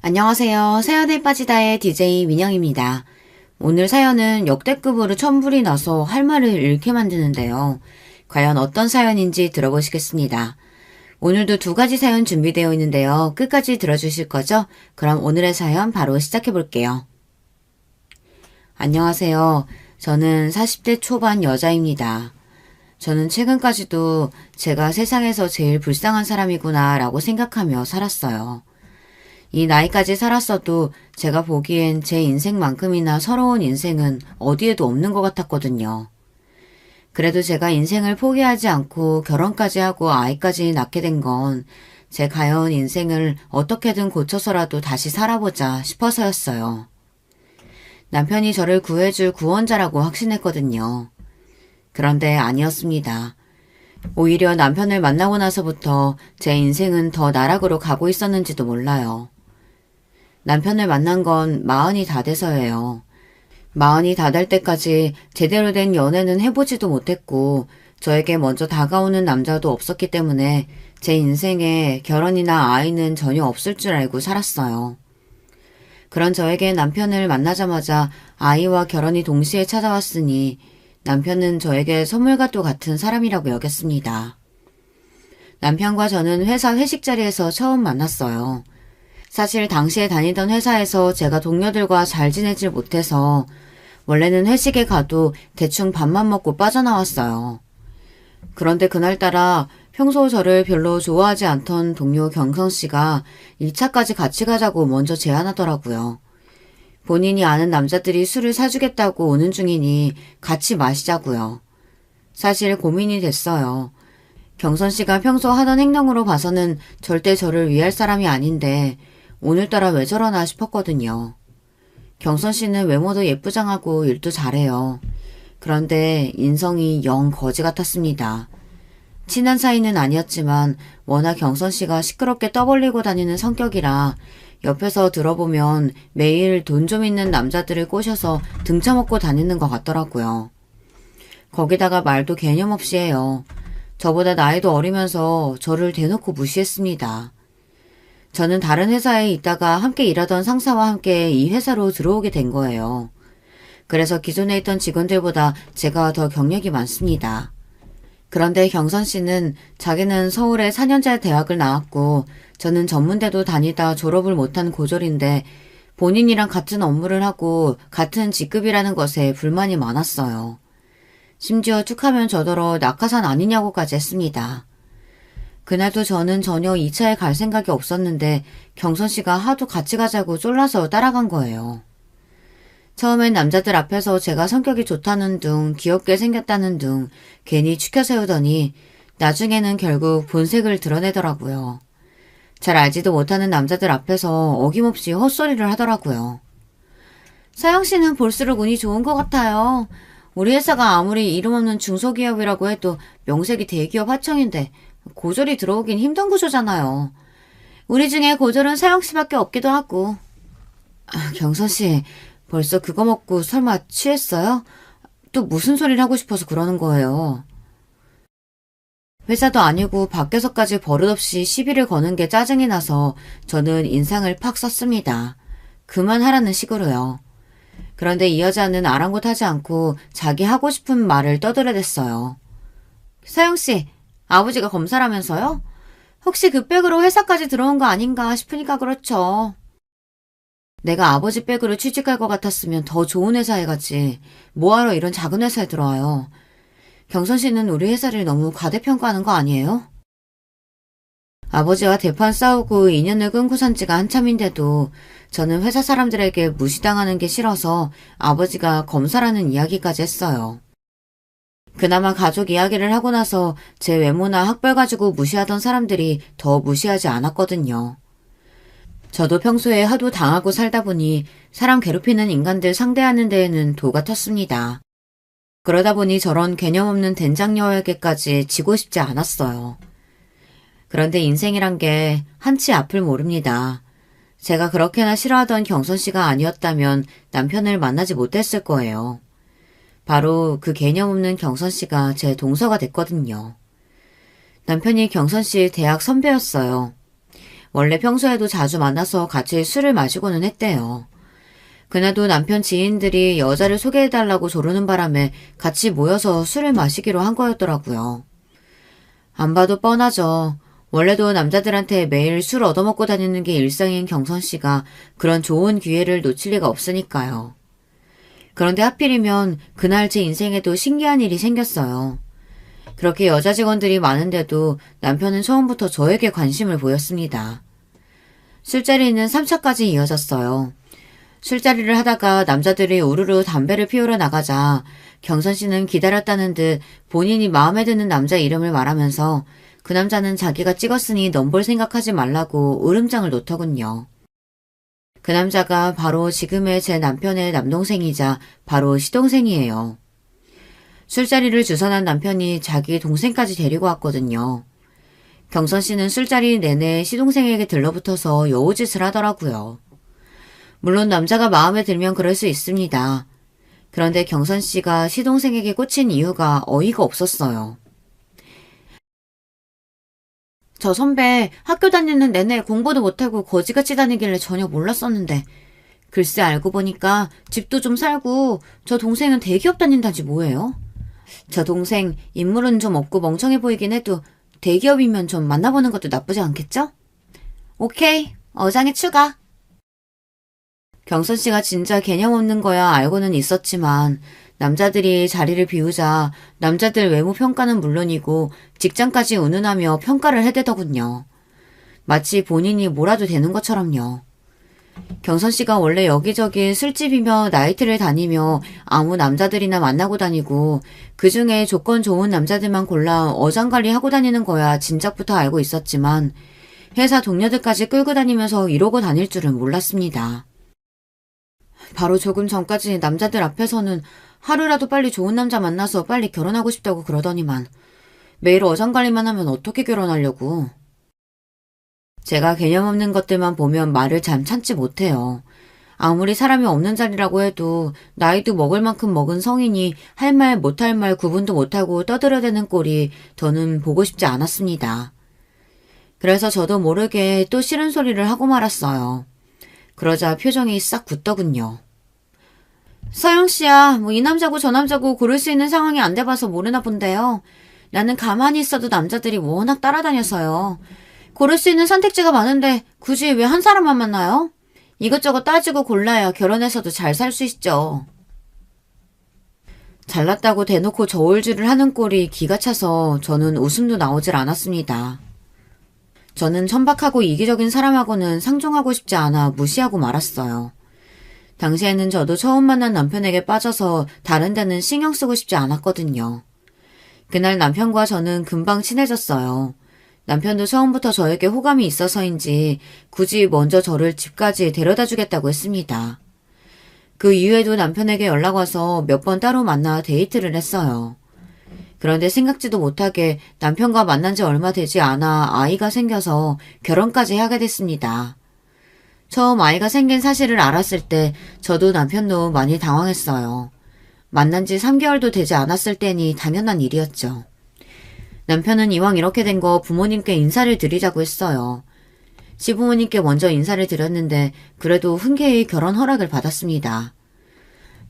안녕하세요. 사연에 빠지다의 DJ 민영입니다. 오늘 사연은 역대급으로 천불이 나서 할 말을 잃게 만드는데요. 과연 어떤 사연인지 들어보시겠습니다. 오늘도 두 가지 사연 준비되어 있는데요. 끝까지 들어주실 거죠? 그럼 오늘의 사연 바로 시작해 볼게요. 안녕하세요. 저는 40대 초반 여자입니다. 저는 최근까지도 제가 세상에서 제일 불쌍한 사람이구나 라고 생각하며 살았어요. 이 나이까지 살았어도 제가 보기엔 제 인생만큼이나 서러운 인생은 어디에도 없는 것 같았거든요. 그래도 제가 인생을 포기하지 않고 결혼까지 하고 아이까지 낳게 된 건 제 가여운 인생을 어떻게든 고쳐서라도 다시 살아보자 싶어서였어요. 남편이 저를 구해줄 구원자라고 확신했거든요. 그런데 아니었습니다. 오히려 남편을 만나고 나서부터 제 인생은 더 나락으로 가고 있었는지도 몰라요. 남편을 만난 건 40이 다 돼서예요. 40이 다 될 때까지 제대로 된 연애는 해보지도 못했고 저에게 먼저 다가오는 남자도 없었기 때문에 제 인생에 결혼이나 아이는 전혀 없을 줄 알고 살았어요. 그런 저에게 남편을 만나자마자 아이와 결혼이 동시에 찾아왔으니 남편은 저에게 선물과도 같은 사람이라고 여겼습니다. 남편과 저는 회사 회식 자리에서 처음 만났어요. 사실 당시에 다니던 회사에서 제가 동료들과 잘 지내질 못해서 원래는 회식에 가도 대충 밥만 먹고 빠져나왔어요. 그런데 그날따라 평소 저를 별로 좋아하지 않던 동료 경성씨가 1차까지 같이 가자고 먼저 제안하더라고요. 본인이 아는 남자들이 술을 사주겠다고 오는 중이니 같이 마시자고요. 사실 고민이 됐어요. 경선씨가 평소 하던 행동으로 봐서는 절대 저를 위할 사람이 아닌데 오늘따라 왜 저러나 싶었거든요. 경선씨는 외모도 예쁘장하고 일도 잘해요. 그런데 인성이 영 거지 같았습니다. 친한 사이는 아니었지만 워낙 경선씨가 시끄럽게 떠벌리고 다니는 성격이라 옆에서 들어보면 매일 돈 좀 있는 남자들을 꼬셔서 등쳐먹고 다니는 것 같더라고요. 거기다가 말도 개념 없이 해요. 저보다 나이도 어리면서 저를 대놓고 무시했습니다. 저는 다른 회사에 있다가 함께 일하던 상사와 함께 이 회사로 들어오게 된 거예요. 그래서 기존에 있던 직원들보다 제가 더 경력이 많습니다. 그런데 경선 씨는 자기는 서울의 4년제 대학을 나왔고 저는 전문대도 다니다 졸업을 못한 고졸인데 본인이랑 같은 업무를 하고 같은 직급이라는 것에 불만이 많았어요. 심지어 툭하면 저더러 낙하산 아니냐고까지 했습니다. 그날도 저는 전혀 2차에 갈 생각이 없었는데 경선 씨가 하도 같이 가자고 쫄라서 따라간 거예요. 처음엔 남자들 앞에서 제가 성격이 좋다는 둥, 귀엽게 생겼다는 둥 괜히 추켜 세우더니 나중에는 결국 본색을 드러내더라고요. 잘 알지도 못하는 남자들 앞에서 어김없이 헛소리를 하더라고요. 서영 씨는 볼수록 운이 좋은 것 같아요. 우리 회사가 아무리 이름 없는 중소기업이라고 해도 명색이 대기업 하청인데 고졸이 들어오긴 힘든 구조잖아요. 우리 중에 고졸은 서영 씨밖에 없기도 하고. 경선 씨, 벌써 그거 먹고 설마 취했어요? 또 무슨 소리를 하고 싶어서 그러는 거예요. 회사도 아니고 밖에서까지 버릇없이 시비를 거는 게 짜증이 나서 저는 인상을 팍 썼습니다. 그만하라는 식으로요. 그런데 이 여자는 아랑곳하지 않고 자기 하고 싶은 말을 떠들어댔어요. 서영씨, 아버지가 검사라면서요? 혹시 그 백으로 회사까지 들어온 거 아닌가 싶으니까 그렇죠. 내가 아버지 백으로 취직할 것 같았으면 더 좋은 회사에 갔지. 뭐하러 이런 작은 회사에 들어와요. 경선 씨는 우리 회사를 너무 과대평가하는 거 아니에요? 아버지와 대판 싸우고 인연을 끊고 산 지가 한참인데도 저는 회사 사람들에게 무시당하는 게 싫어서 아버지가 검사라는 이야기까지 했어요. 그나마 가족 이야기를 하고 나서 제 외모나 학벌 가지고 무시하던 사람들이 더 무시하지 않았거든요. 저도 평소에 하도 당하고 살다 보니 사람 괴롭히는 인간들 상대하는 데에는 도가 텄습니다. 그러다 보니 저런 개념 없는 된장녀에게까지 지고 싶지 않았어요. 그런데 인생이란 게 한치 앞을 모릅니다. 제가 그렇게나 싫어하던 경선 씨가 아니었다면 남편을 만나지 못했을 거예요. 바로 그 개념 없는 경선 씨가 제 동서가 됐거든요. 남편이 경선 씨 대학 선배였어요. 원래 평소에도 자주 만나서 같이 술을 마시고는 했대요. 그날도 남편 지인들이 여자를 소개해달라고 조르는 바람에 같이 모여서 술을 마시기로 한 거였더라고요. 안 봐도 뻔하죠. 원래도 남자들한테 매일 술 얻어먹고 다니는 게 일상인 경선 씨가 그런 좋은 기회를 놓칠 리가 없으니까요. 그런데 하필이면 그날 제 인생에도 신기한 일이 생겼어요. 그렇게 여자 직원들이 많은데도 남편은 처음부터 저에게 관심을 보였습니다. 술자리는 3차까지 이어졌어요. 술자리를 하다가 남자들이 우르르 담배를 피우러 나가자 경선 씨는 기다렸다는 듯 본인이 마음에 드는 남자 이름을 말하면서 그 남자는 자기가 찍었으니 넘볼 생각하지 말라고 으름장을 놓더군요. 그 남자가 바로 지금의 제 남편의 남동생이자 바로 시동생이에요. 술자리를 주선한 남편이 자기 동생까지 데리고 왔거든요. 경선 씨는 술자리 내내 시동생에게 들러붙어서 여우짓을 하더라고요. 물론 남자가 마음에 들면 그럴 수 있습니다. 그런데 경선 씨가 시동생에게 꽂힌 이유가 어이가 없었어요. 저 선배 학교 다니는 내내 공부도 못하고 거지같이 다니길래 전혀 몰랐었는데 글쎄 알고 보니까 집도 좀 살고 저 동생은 대기업 다닌다지 뭐예요? 저 동생 인물은 좀 없고 멍청해 보이긴 해도 대기업이면 좀 만나보는 것도 나쁘지 않겠죠? 오케이, 어장에 추가. 경선 씨가 진짜 개념 없는 거야 알고는 있었지만 남자들이 자리를 비우자 남자들 외모 평가는 물론이고 직장까지 운운하며 평가를 해대더군요. 마치 본인이 뭐라도 되는 것처럼요. 경선 씨가 원래 여기저기 술집이며 나이트를 다니며 아무 남자들이나 만나고 다니고 그중에 조건 좋은 남자들만 골라 어장관리하고 다니는 거야 진작부터 알고 있었지만 회사 동료들까지 끌고 다니면서 이러고 다닐 줄은 몰랐습니다. 바로 조금 전까지 남자들 앞에서는 하루라도 빨리 좋은 남자 만나서 빨리 결혼하고 싶다고 그러더니만 매일 어장관리만 하면 어떻게 결혼하려고. 제가 개념 없는 것들만 보면 말을 잘 참지 못해요. 아무리 사람이 없는 자리라고 해도 나이도 먹을 만큼 먹은 성인이 할 말 못할 말 구분도 못하고 떠들어대는 꼴이 저는 보고 싶지 않았습니다. 그래서 저도 모르게 또 싫은 소리를 하고 말았어요. 그러자 표정이 싹 굳더군요. 서영씨야, 뭐 이 남자고 저 남자고 고를 수 있는 상황이 안 돼봐서 모르나 본데요. 나는 가만히 있어도 남자들이 워낙 따라다녀서요. 고를 수 있는 선택지가 많은데 굳이 왜 한 사람만 만나요? 이것저것 따지고 골라야 결혼해서도 잘 살 수 있죠. 잘났다고 대놓고 저울질을 하는 꼴이 기가 차서 저는 웃음도 나오질 않았습니다. 저는 천박하고 이기적인 사람하고는 상종하고 싶지 않아 무시하고 말았어요. 당시에는 저도 처음 만난 남편에게 빠져서 다른 데는 신경 쓰고 싶지 않았거든요. 그날 남편과 저는 금방 친해졌어요. 남편도 처음부터 저에게 호감이 있어서인지 굳이 먼저 저를 집까지 데려다 주겠다고 했습니다. 그 이후에도 남편에게 연락 와서 몇 번 따로 만나 데이트를 했어요. 그런데 생각지도 못하게 남편과 만난 지 얼마 되지 않아 아이가 생겨서 결혼까지 하게 됐습니다. 처음 아이가 생긴 사실을 알았을 때 저도 남편도 많이 당황했어요. 만난 지 3개월도 되지 않았을 때니 당연한 일이었죠. 남편은 이왕 이렇게 된 거 부모님께 인사를 드리자고 했어요. 시부모님께 먼저 인사를 드렸는데 그래도 흔쾌히 결혼 허락을 받았습니다.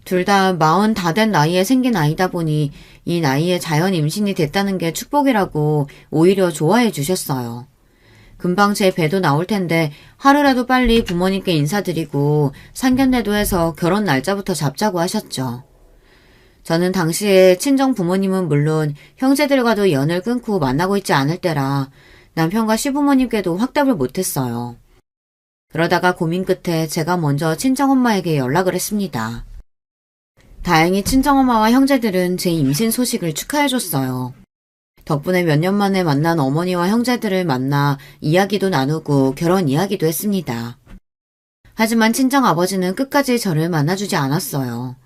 둘 다 40 다 된 나이에 생긴 아이다 보니 이 나이에 자연 임신이 됐다는 게 축복이라고 오히려 좋아해 주셨어요. 금방 제 배도 나올 텐데 하루라도 빨리 부모님께 인사드리고 상견례도 해서 결혼 날짜부터 잡자고 하셨죠. 저는 당시에 친정 부모님은 물론 형제들과도 연을 끊고 만나고 있지 않을 때라 남편과 시부모님께도 확답을 못했어요. 그러다가 고민 끝에 제가 먼저 친정엄마에게 연락을 했습니다. 다행히 친정엄마와 형제들은 제 임신 소식을 축하해줬어요. 덕분에 몇 년 만에 만난 어머니와 형제들을 만나 이야기도 나누고 결혼 이야기도 했습니다. 하지만 친정아버지는 끝까지 저를 만나주지 않았어요.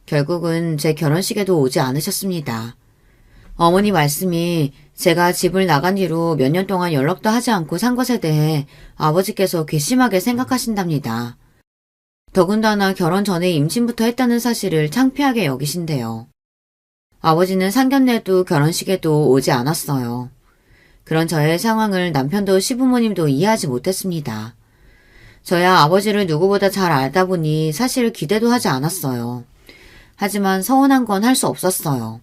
결국은 제 결혼식에도 오지 않으셨습니다. 어머니 말씀이 제가 집을 나간 뒤로 몇 년 동안 연락도 하지 않고 산 것에 대해 아버지께서 괘씸하게 생각하신답니다. 더군다나 결혼 전에 임신부터 했다는 사실을 창피하게 여기신대요. 아버지는 상견례도 결혼식에도 오지 않았어요. 그런 저의 상황을 남편도 시부모님도 이해하지 못했습니다. 저야 아버지를 누구보다 잘 알다 보니 사실 기대도 하지 않았어요. 하지만 서운한 건 할 수 없었어요.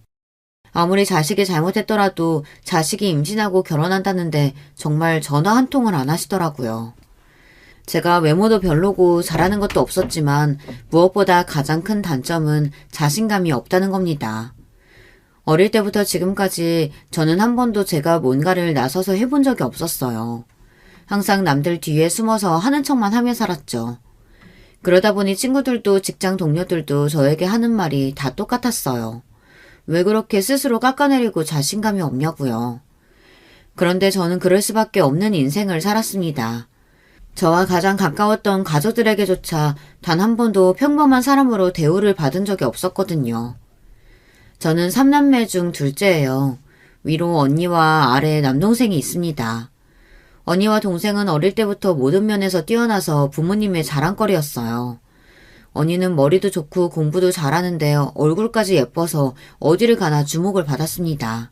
아무리 자식이 잘못했더라도 자식이 임신하고 결혼한다는데 정말 전화 한 통을 안 하시더라고요. 제가 외모도 별로고 잘하는 것도 없었지만 무엇보다 가장 큰 단점은 자신감이 없다는 겁니다. 어릴 때부터 지금까지 저는 한 번도 제가 뭔가를 나서서 해본 적이 없었어요. 항상 남들 뒤에 숨어서 하는 척만 하며 살았죠. 그러다 보니 친구들도 직장 동료들도 저에게 하는 말이 다 똑같았어요. 왜 그렇게 스스로 깎아내리고 자신감이 없냐고요. 그런데 저는 그럴 수밖에 없는 인생을 살았습니다. 저와 가장 가까웠던 가족들에게조차 단 한 번도 평범한 사람으로 대우를 받은 적이 없었거든요. 저는 3남매 중 둘째예요. 위로 언니와 아래 남동생이 있습니다. 언니와 동생은 어릴 때부터 모든 면에서 뛰어나서 부모님의 자랑거리였어요. 언니는 머리도 좋고 공부도 잘하는데 얼굴까지 예뻐서 어디를 가나 주목을 받았습니다.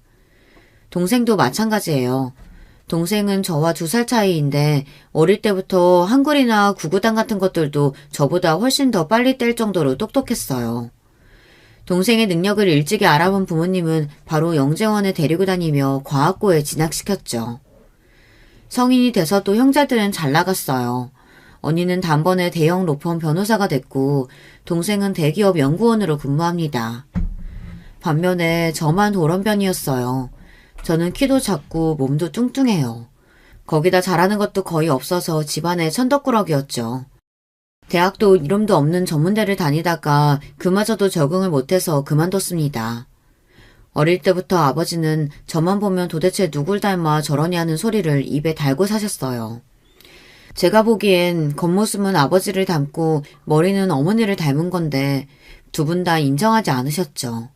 동생도 마찬가지예요. 동생은 저와 2살 차이인데 어릴 때부터 한글이나 구구단 같은 것들도 저보다 훨씬 더 빨리 뗄 정도로 똑똑했어요. 동생의 능력을 일찍이 알아본 부모님은 바로 영재원에 데리고 다니며 과학고에 진학시켰죠. 성인이 돼서도 형제들은 잘 나갔어요. 언니는 단번에 대형 로펌 변호사가 됐고 동생은 대기업 연구원으로 근무합니다. 반면에 저만 돌연변이었어요. 저는 키도 작고 몸도 뚱뚱해요. 거기다 잘하는 것도 거의 없어서 집안의 천덕꾸러기였죠. 대학도 이름도 없는 전문대를 다니다가 그마저도 적응을 못해서 그만뒀습니다. 어릴 때부터 아버지는 저만 보면 도대체 누굴 닮아 저러냐는 소리를 입에 달고 사셨어요. 제가 보기엔 겉모습은 아버지를 닮고 머리는 어머니를 닮은 건데 두 분 다 인정하지 않으셨죠.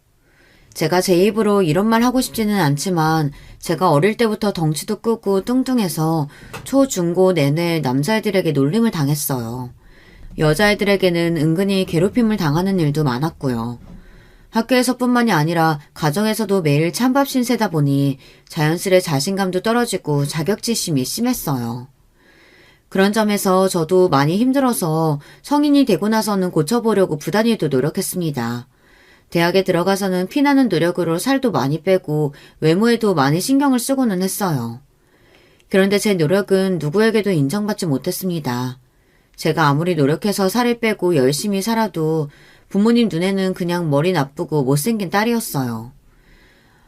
제가 제 입으로 이런 말 하고 싶지는 않지만 제가 어릴 때부터 덩치도 크고 뚱뚱해서 초, 중, 고 내내 남자애들에게 놀림을 당했어요. 여자애들에게는 은근히 괴롭힘을 당하는 일도 많았고요. 학교에서뿐만이 아니라 가정에서도 매일 찬밥 신세다 보니 자연스레 자신감도 떨어지고 자격지심이 심했어요. 그런 점에서 저도 많이 힘들어서 성인이 되고 나서는 고쳐보려고 부단히도 노력했습니다. 대학에 들어가서는 피나는 노력으로 살도 많이 빼고 외모에도 많이 신경을 쓰고는 했어요. 그런데 제 노력은 누구에게도 인정받지 못했습니다. 제가 아무리 노력해서 살을 빼고 열심히 살아도 부모님 눈에는 그냥 머리 나쁘고 못생긴 딸이었어요.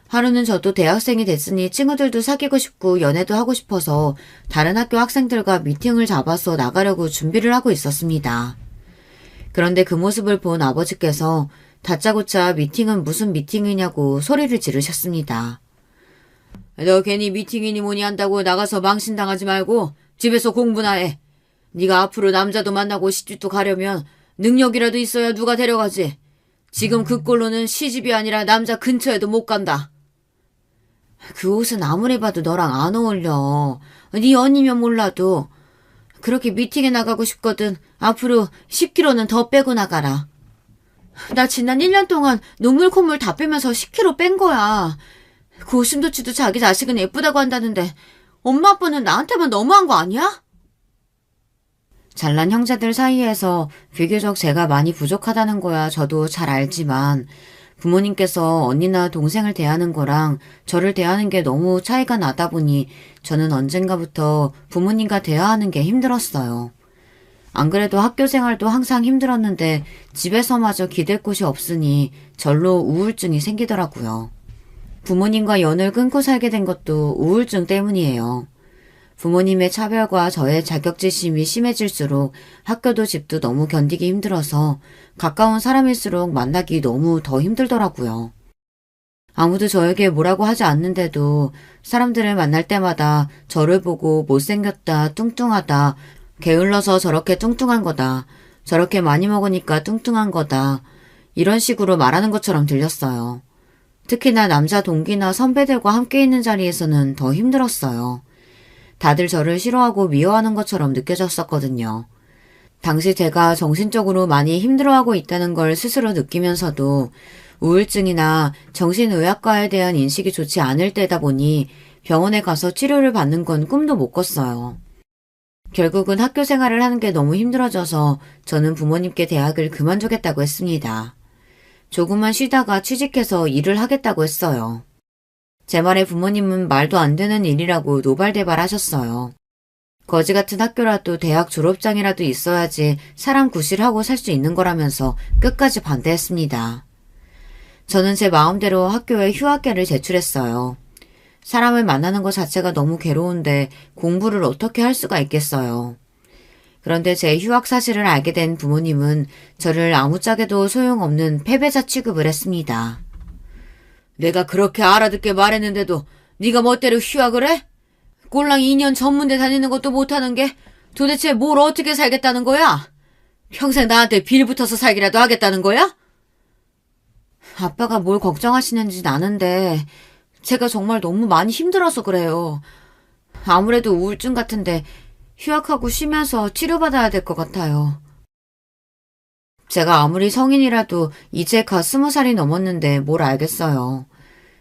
하루는 저도 대학생이 됐으니 친구들도 사귀고 싶고 연애도 하고 싶어서 다른 학교 학생들과 미팅을 잡아서 나가려고 준비를 하고 있었습니다. 그런데 그 모습을 본 아버지께서 다짜고짜 미팅은 무슨 미팅이냐고 소리를 지르셨습니다. 너 괜히 미팅이니 뭐니 한다고 나가서 망신당하지 말고 집에서 공부나 해. 네가 앞으로 남자도 만나고 시집도 가려면 능력이라도 있어야 누가 데려가지. 지금 그 꼴로는 시집이 아니라 남자 근처에도 못 간다. 그 옷은 아무리 봐도 너랑 안 어울려. 네 언니면 몰라도. 그렇게 미팅에 나가고 싶거든. 앞으로 10kg는 더 빼고 나가라. 나 지난 1년 동안 눈물 콧물 다 빼면서 10kg 뺀 거야. 그 오심도치도 자기 자식은 예쁘다고 한다는데 엄마 아빠는 나한테만 너무한 거 아니야? 잘난 형제들 사이에서 비교적 제가 많이 부족하다는 거야 저도 잘 알지만 부모님께서 언니나 동생을 대하는 거랑 저를 대하는 게 너무 차이가 나다 보니 저는 언젠가부터 부모님과 대화하는 게 힘들었어요. 안 그래도 학교 생활도 항상 힘들었는데 집에서마저 기댈 곳이 없으니 절로 우울증이 생기더라고요. 부모님과 연을 끊고 살게 된 것도 우울증 때문이에요. 부모님의 차별과 저의 자격지심이 심해질수록 학교도 집도 너무 견디기 힘들어서 가까운 사람일수록 만나기 너무 더 힘들더라고요. 아무도 저에게 뭐라고 하지 않는데도 사람들을 만날 때마다 저를 보고 못생겼다, 뚱뚱하다, 게을러서 저렇게 뚱뚱한 거다, 저렇게 많이 먹으니까 뚱뚱한 거다, 이런 식으로 말하는 것처럼 들렸어요. 특히나 남자 동기나 선배들과 함께 있는 자리에서는 더 힘들었어요. 다들 저를 싫어하고 미워하는 것처럼 느껴졌었거든요. 당시 제가 정신적으로 많이 힘들어하고 있다는 걸 스스로 느끼면서도 우울증이나 정신의학과에 대한 인식이 좋지 않을 때다 보니 병원에 가서 치료를 받는 건 꿈도 못 꿨어요. 결국은 학교 생활을 하는 게 너무 힘들어져서 저는 부모님께 대학을 그만두겠다고 했습니다. 조금만 쉬다가 취직해서 일을 하겠다고 했어요. 제 말에 부모님은 말도 안 되는 일이라고 노발대발 하셨어요. 거지 같은 학교라도 대학 졸업장이라도 있어야지 사람 구실하고 살 수 있는 거라면서 끝까지 반대했습니다. 저는 제 마음대로 학교에 휴학계를 제출했어요. 사람을 만나는 것 자체가 너무 괴로운데 공부를 어떻게 할 수가 있겠어요. 그런데 제 휴학 사실을 알게 된 부모님은 저를 아무짝에도 소용없는 패배자 취급을 했습니다. 내가 그렇게 알아듣게 말했는데도 네가 멋대로 휴학을 해? 꼴랑 2년 전문대 다니는 것도 못하는 게 도대체 뭘 어떻게 살겠다는 거야? 평생 나한테 빌붙어서 살기라도 하겠다는 거야? 아빠가 뭘 걱정하시는지 아는데 제가 정말 너무 많이 힘들어서 그래요. 아무래도 우울증 같은데 휴학하고 쉬면서 치료받아야 될 것 같아요. 제가 아무리 성인이라도 이제 갓 20살이 넘었는데 뭘 알겠어요.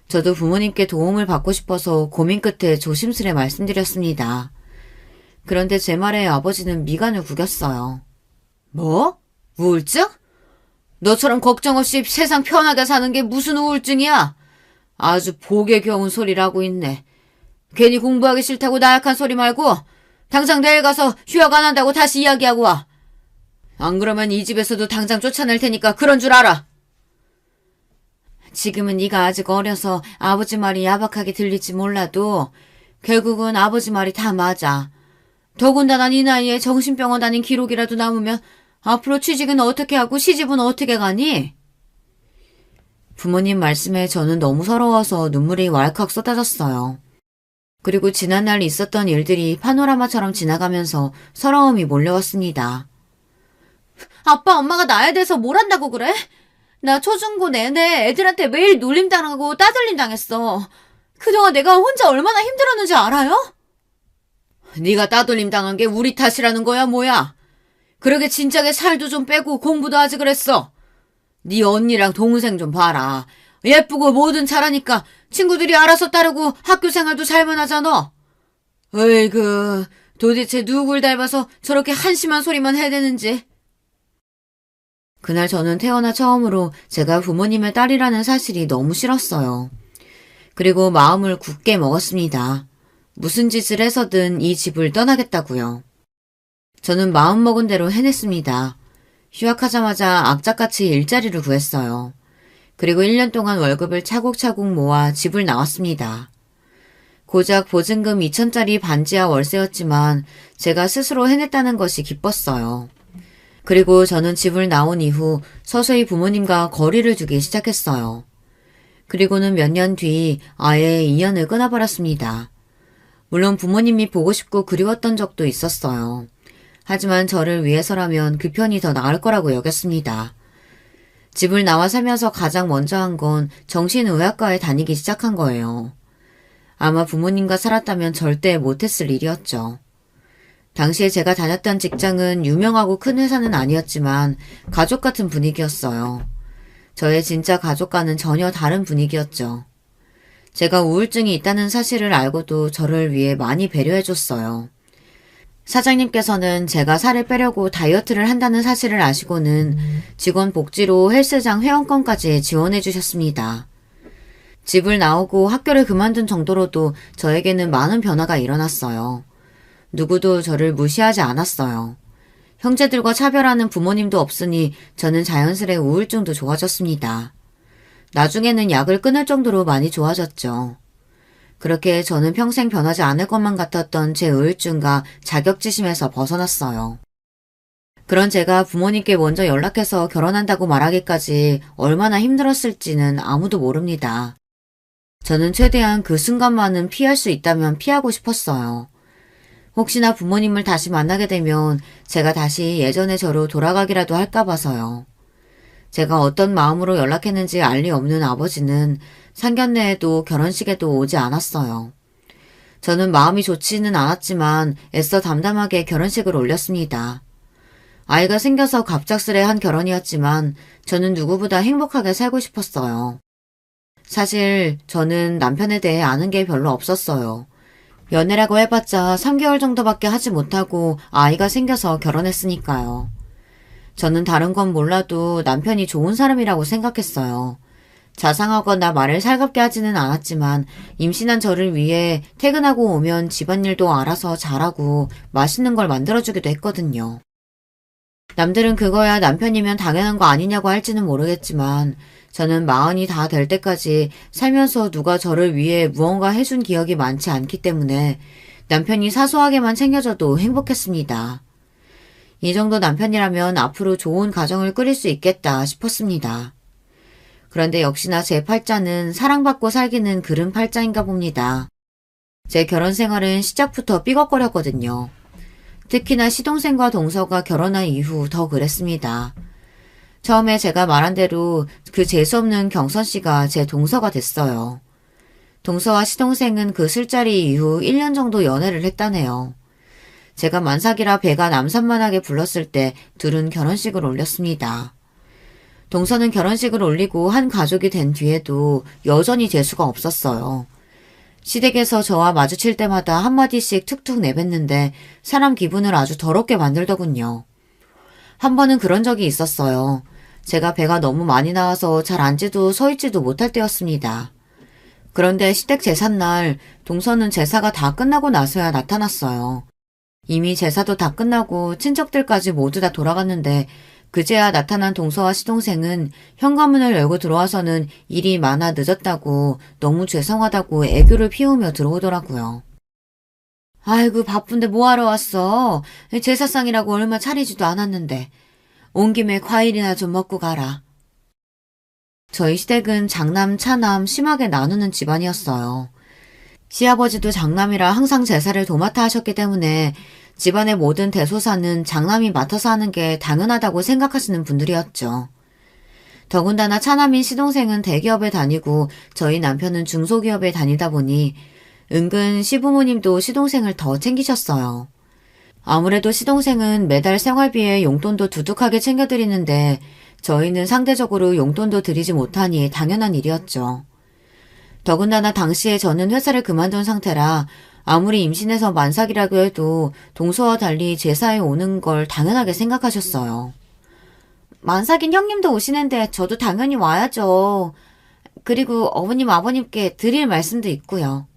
저도 부모님께 도움을 받고 싶어서 고민 끝에 조심스레 말씀드렸습니다. 그런데 제 말에 아버지는 미간을 구겼어요. 뭐? 우울증? 너처럼 걱정 없이 세상 편하게 사는 게 무슨 우울증이야? 아주 복에 겨운 소리를 하고 있네. 괜히 공부하기 싫다고 나약한 소리 말고 당장 내일 가서 휴학 안 한다고 다시 이야기하고 와. 안 그러면 이 집에서도 당장 쫓아낼 테니까 그런 줄 알아. 지금은 네가 아직 어려서 아버지 말이 야박하게 들릴지 몰라도 결국은 아버지 말이 다 맞아. 더군다나 네 나이에 정신병원 다닌 기록이라도 남으면 앞으로 취직은 어떻게 하고 시집은 어떻게 가니? 부모님 말씀에 저는 너무 서러워서 눈물이 왈칵 쏟아졌어요. 그리고 지난날 있었던 일들이 파노라마처럼 지나가면서 서러움이 몰려왔습니다. 아빠 엄마가 나에 대해서 뭘 안다고 그래? 나 초중고 내내 애들한테 매일 놀림당하고 따돌림 당했어. 그동안 내가 혼자 얼마나 힘들었는지 알아요? 네가 따돌림 당한 게 우리 탓이라는 거야 뭐야? 그러게 진작에 살도 좀 빼고 공부도 하지 그랬어. 네 언니랑 동생 좀 봐라. 예쁘고 뭐든 잘하니까 친구들이 알아서 따르고 학교 생활도 잘만 하잖아. 어이구, 도대체 누굴 닮아서 저렇게 한심한 소리만 해대는지. 그날 저는 태어나 처음으로 제가 부모님의 딸이라는 사실이 너무 싫었어요. 그리고 마음을 굳게 먹었습니다. 무슨 짓을 해서든 이 집을 떠나겠다고요. 저는 마음먹은 대로 해냈습니다. 휴학하자마자 악착같이 일자리를 구했어요. 그리고 1년 동안 월급을 차곡차곡 모아 집을 나왔습니다. 고작 보증금 2,000짜리 반지하 월세였지만 제가 스스로 해냈다는 것이 기뻤어요. 그리고 저는 집을 나온 이후 서서히 부모님과 거리를 두기 시작했어요. 그리고는 몇 년 뒤 아예 인연을 끊어버렸습니다. 물론 부모님이 보고 싶고 그리웠던 적도 있었어요. 하지만 저를 위해서라면 그 편이 더 나을 거라고 여겼습니다. 집을 나와 살면서 가장 먼저 한 건 정신의학과에 다니기 시작한 거예요. 아마 부모님과 살았다면 절대 못했을 일이었죠. 당시에 제가 다녔던 직장은 유명하고 큰 회사는 아니었지만 가족 같은 분위기였어요. 저의 진짜 가족과는 전혀 다른 분위기였죠. 제가 우울증이 있다는 사실을 알고도 저를 위해 많이 배려해줬어요. 사장님께서는 제가 살을 빼려고 다이어트를 한다는 사실을 아시고는 직원 복지로 헬스장 회원권까지 지원해 주셨습니다. 집을 나오고 학교를 그만둔 정도로도 저에게는 많은 변화가 일어났어요. 누구도 저를 무시하지 않았어요. 형제들과 차별하는 부모님도 없으니 저는 자연스레 우울증도 좋아졌습니다. 나중에는 약을 끊을 정도로 많이 좋아졌죠. 그렇게 저는 평생 변하지 않을 것만 같았던 제 우울증과 자격지심에서 벗어났어요. 그런 제가 부모님께 먼저 연락해서 결혼한다고 말하기까지 얼마나 힘들었을지는 아무도 모릅니다. 저는 최대한 그 순간만은 피할 수 있다면 피하고 싶었어요. 혹시나 부모님을 다시 만나게 되면 제가 다시 예전의 저로 돌아가기라도 할까 봐서요. 제가 어떤 마음으로 연락했는지 알 리 없는 아버지는 상견례에도 결혼식에도 오지 않았어요. 저는 마음이 좋지는 않았지만 애써 담담하게 결혼식을 올렸습니다. 아이가 생겨서 갑작스레 한 결혼이었지만 저는 누구보다 행복하게 살고 싶었어요. 사실 저는 남편에 대해 아는 게 별로 없었어요. 연애라고 해봤자 3개월 정도밖에 하지 못하고 아이가 생겨서 결혼했으니까요. 저는 다른 건 몰라도 남편이 좋은 사람이라고 생각했어요. 자상하거나 말을 살갑게 하지는 않았지만 임신한 저를 위해 퇴근하고 오면 집안일도 알아서 잘하고 맛있는 걸 만들어주기도 했거든요. 남들은 그거야 남편이면 당연한 거 아니냐고 할지는 모르겠지만 저는 마흔이 다 될 때까지 살면서 누가 저를 위해 무언가 해준 기억이 많지 않기 때문에 남편이 사소하게만 챙겨줘도 행복했습니다. 이 정도 남편이라면 앞으로 좋은 가정을 꾸릴 수 있겠다 싶었습니다. 그런데 역시나 제 팔자는 사랑받고 살기는 그른 팔자인가 봅니다. 제 결혼 생활은 시작부터 삐걱거렸거든요. 특히나 시동생과 동서가 결혼한 이후 더 그랬습니다. 처음에 제가 말한 대로 그 재수없는 경선 씨가 제 동서가 됐어요. 동서와 시동생은 그 술자리 이후 1년 정도 연애를 했다네요. 제가 만삭이라 배가 남산만하게 불렀을 때 둘은 결혼식을 올렸습니다. 동서는 결혼식을 올리고 한 가족이 된 뒤에도 여전히 재수가 없었어요. 시댁에서 저와 마주칠 때마다 한마디씩 툭툭 내뱉는데 사람 기분을 아주 더럽게 만들더군요. 한 번은 그런 적이 있었어요. 제가 배가 너무 많이 나와서 잘 앉지도 서 있지도 못할 때였습니다. 그런데 시댁 제삿날 동서는 제사가 다 끝나고 나서야 나타났어요. 이미 제사도 다 끝나고 친척들까지 모두 다 돌아갔는데 그제야 나타난 동서와 시동생은 현관문을 열고 들어와서는 일이 많아 늦었다고 너무 죄송하다고 애교를 피우며 들어오더라고요. 아이고 바쁜데 뭐하러 왔어? 제사상이라고 얼마 차리지도 않았는데. 온 김에 과일이나 좀 먹고 가라. 저희 시댁은 장남, 차남 심하게 나누는 집안이었어요. 시아버지도 장남이라 항상 제사를 도맡아 하셨기 때문에 집안의 모든 대소사는 장남이 맡아서 하는 게 당연하다고 생각하시는 분들이었죠. 더군다나 차남인 시동생은 대기업에 다니고 저희 남편은 중소기업에 다니다 보니 은근 시부모님도 시동생을 더 챙기셨어요. 아무래도 시동생은 매달 생활비에 용돈도 두둑하게 챙겨드리는데 저희는 상대적으로 용돈도 드리지 못하니 당연한 일이었죠. 더군다나 당시에 저는 회사를 그만둔 상태라 아무리 임신해서 만삭이라고 해도 동서와 달리 제사에 오는 걸 당연하게 생각하셨어요. 만삭인 형님도 오시는데 저도 당연히 와야죠. 그리고 어머님 아버님께 드릴 말씀도 있고요.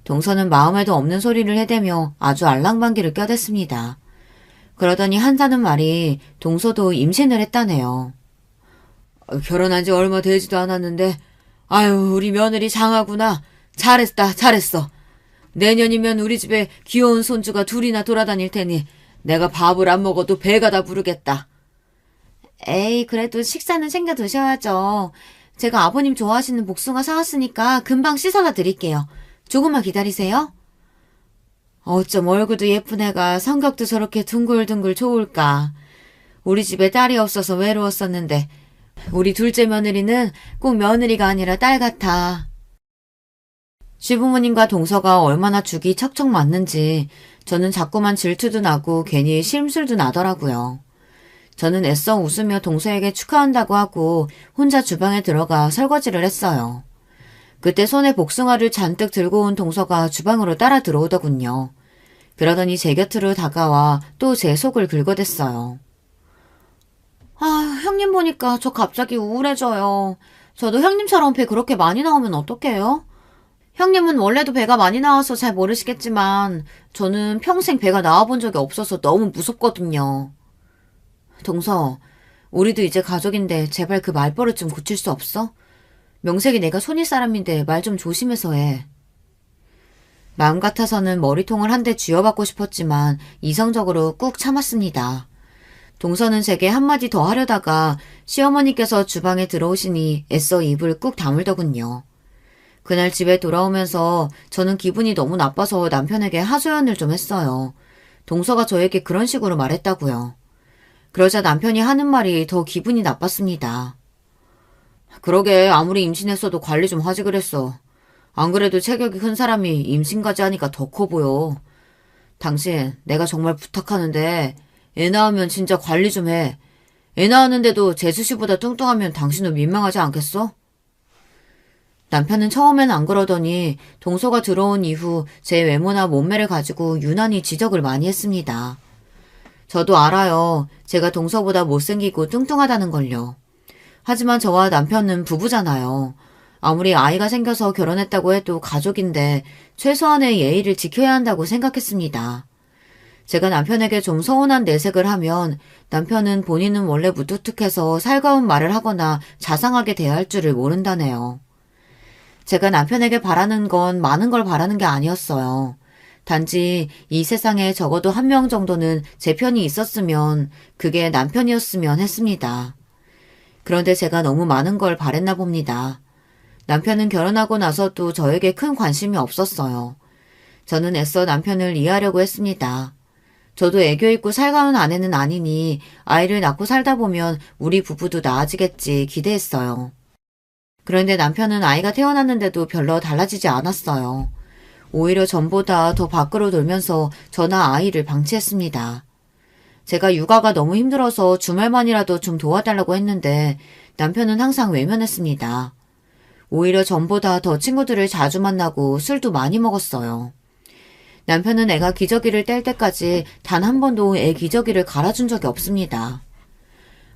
동서는 마음에도 없는 소리를 해대며 아주 알랑방귀를 껴댔습니다. 그러더니 한다는 말이 동서도 임신을 했다네요. 결혼한 지 얼마 되지도 않았는데 아유 우리 며느리 장하구나. 잘했다 잘했어. 내년이면 우리 집에 귀여운 손주가 둘이나 돌아다닐 테니 내가 밥을 안 먹어도 배가 다 부르겠다. 에이 그래도 식사는 챙겨 드셔야죠. 제가 아버님 좋아하시는 복숭아 사왔으니까 금방 씻어다 드릴게요. 조금만 기다리세요. 어쩜 얼굴도 예쁜 애가 성격도 저렇게 둥글둥글 좋을까. 우리 집에 딸이 없어서 외로웠었는데 우리 둘째 며느리는 꼭 며느리가 아니라 딸 같아. 시부모님과 동서가 얼마나 죽이 척척 맞는지 저는 자꾸만 질투도 나고 괜히 심술도 나더라고요. 저는 애써 웃으며 동서에게 축하한다고 하고 혼자 주방에 들어가 설거지를 했어요. 그때 손에 복숭아를 잔뜩 들고 온 동서가 주방으로 따라 들어오더군요. 그러더니 제 곁으로 다가와 또 제 속을 긁어댔어요. 아, 형님 보니까 저 갑자기 우울해져요. 저도 형님처럼 배 그렇게 많이 나오면 어떡해요? 형님은 원래도 배가 많이 나와서 잘 모르시겠지만 저는 평생 배가 나와본 적이 없어서 너무 무섭거든요. 동서, 우리도 이제 가족인데 제발 그 말버릇 좀 고칠 수 없어? 명색이 내가 손일 사람인데 말 좀 조심해서 해. 마음 같아서는 머리통을 한 대 쥐어받고 싶었지만 이성적으로 꾹 참았습니다. 동서는 제게 한마디 더 하려다가 시어머니께서 주방에 들어오시니 애써 입을 꾹 다물더군요. 그날 집에 돌아오면서 저는 기분이 너무 나빠서 남편에게 하소연을 좀 했어요. 동서가 저에게 그런 식으로 말했다고요. 그러자 남편이 하는 말이 더 기분이 나빴습니다. 그러게 아무리 임신했어도 관리 좀 하지 그랬어. 안 그래도 체격이 큰 사람이 임신까지 하니까 더 커 보여. 당신 내가 정말 부탁하는데 애 낳으면 진짜 관리 좀 해. 애 낳았는데도 재수 씨보다 뚱뚱하면 당신도 민망하지 않겠어? 남편은 처음엔 안 그러더니 동서가 들어온 이후 제 외모나 몸매를 가지고 유난히 지적을 많이 했습니다. 저도 알아요. 제가 동서보다 못생기고 뚱뚱하다는 걸요. 하지만 저와 남편은 부부잖아요. 아무리 아이가 생겨서 결혼했다고 해도 가족인데 최소한의 예의를 지켜야 한다고 생각했습니다. 제가 남편에게 좀 서운한 내색을 하면 남편은 본인은 원래 무뚝뚝해서 살가운 말을 하거나 자상하게 대할 줄을 모른다네요. 제가 남편에게 바라는 건 많은 걸 바라는 게 아니었어요. 단지 이 세상에 적어도 한 명 정도는 제 편이 있었으면 그게 남편이었으면 했습니다. 그런데 제가 너무 많은 걸 바랬나 봅니다. 남편은 결혼하고 나서도 저에게 큰 관심이 없었어요. 저는 애써 남편을 이해하려고 했습니다. 저도 애교 있고 살가운 아내는 아니니 아이를 낳고 살다 보면 우리 부부도 나아지겠지 기대했어요. 그런데 남편은 아이가 태어났는데도 별로 달라지지 않았어요. 오히려 전보다 더 밖으로 놀면서 저나 아이를 방치했습니다. 제가 육아가 너무 힘들어서 주말만이라도 좀 도와달라고 했는데 남편은 항상 외면했습니다. 오히려 전보다 더 친구들을 자주 만나고 술도 많이 먹었어요. 남편은 애가 기저귀를 뗄 때까지 단 한 번도 애 기저귀를 갈아준 적이 없습니다.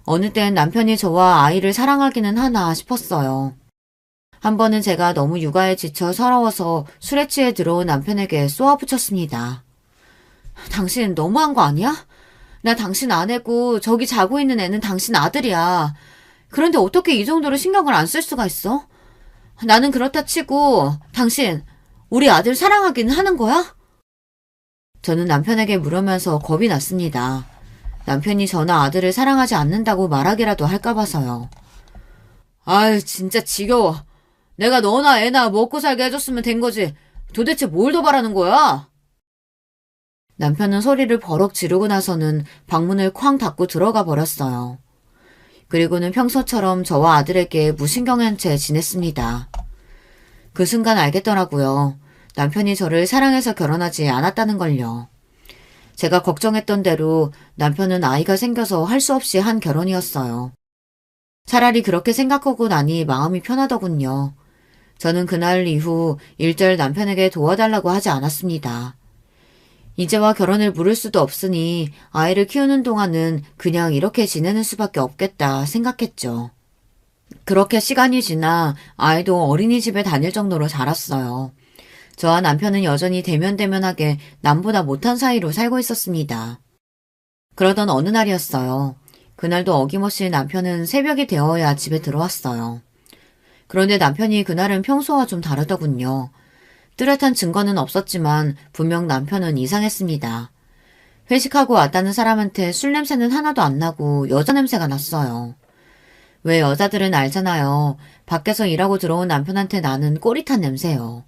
어느 땐 남편이 저와 아이를 사랑하기는 하나 싶었어요. 한 번은 제가 너무 육아에 지쳐 서러워서 술에 취해 들어온 남편에게 쏘아붙였습니다. 당신 너무한 거 아니야? 나 당신 아내고 저기 자고 있는 애는 당신 아들이야. 그런데 어떻게 이 정도로 신경을 안 쓸 수가 있어? 나는 그렇다 치고 당신 우리 아들 사랑하기는 하는 거야? 저는 남편에게 물으면서 겁이 났습니다. 남편이 저나 아들을 사랑하지 않는다고 말하기라도 할까 봐서요. 아유 진짜 지겨워. 내가 너나 애나 먹고 살게 해줬으면 된 거지. 도대체 뭘 더 바라는 거야? 남편은 소리를 버럭 지르고 나서는 방문을 쾅 닫고 들어가 버렸어요. 그리고는 평소처럼 저와 아들에게 무신경한 채 지냈습니다. 그 순간 알겠더라고요. 남편이 저를 사랑해서 결혼하지 않았다는 걸요. 제가 걱정했던 대로 남편은 아이가 생겨서 할 수 없이 한 결혼이었어요. 차라리 그렇게 생각하고 나니 마음이 편하더군요. 저는 그날 이후 일절 남편에게 도와달라고 하지 않았습니다. 이제와 결혼을 물을 수도 없으니 아이를 키우는 동안은 그냥 이렇게 지내는 수밖에 없겠다 생각했죠. 그렇게 시간이 지나 아이도 어린이집에 다닐 정도로 자랐어요. 저와 남편은 여전히 대면대면하게 남보다 못한 사이로 살고 있었습니다. 그러던 어느 날이었어요. 그날도 어김없이 남편은 새벽이 되어야 집에 들어왔어요. 그런데 남편이 그날은 평소와 좀 다르더군요. 뚜렷한 증거는 없었지만 분명 남편은 이상했습니다. 회식하고 왔다는 사람한테 술 냄새는 하나도 안 나고 여자 냄새가 났어요. 왜 여자들은 알잖아요. 밖에서 일하고 들어온 남편한테 나는 꼬릿한 냄새요.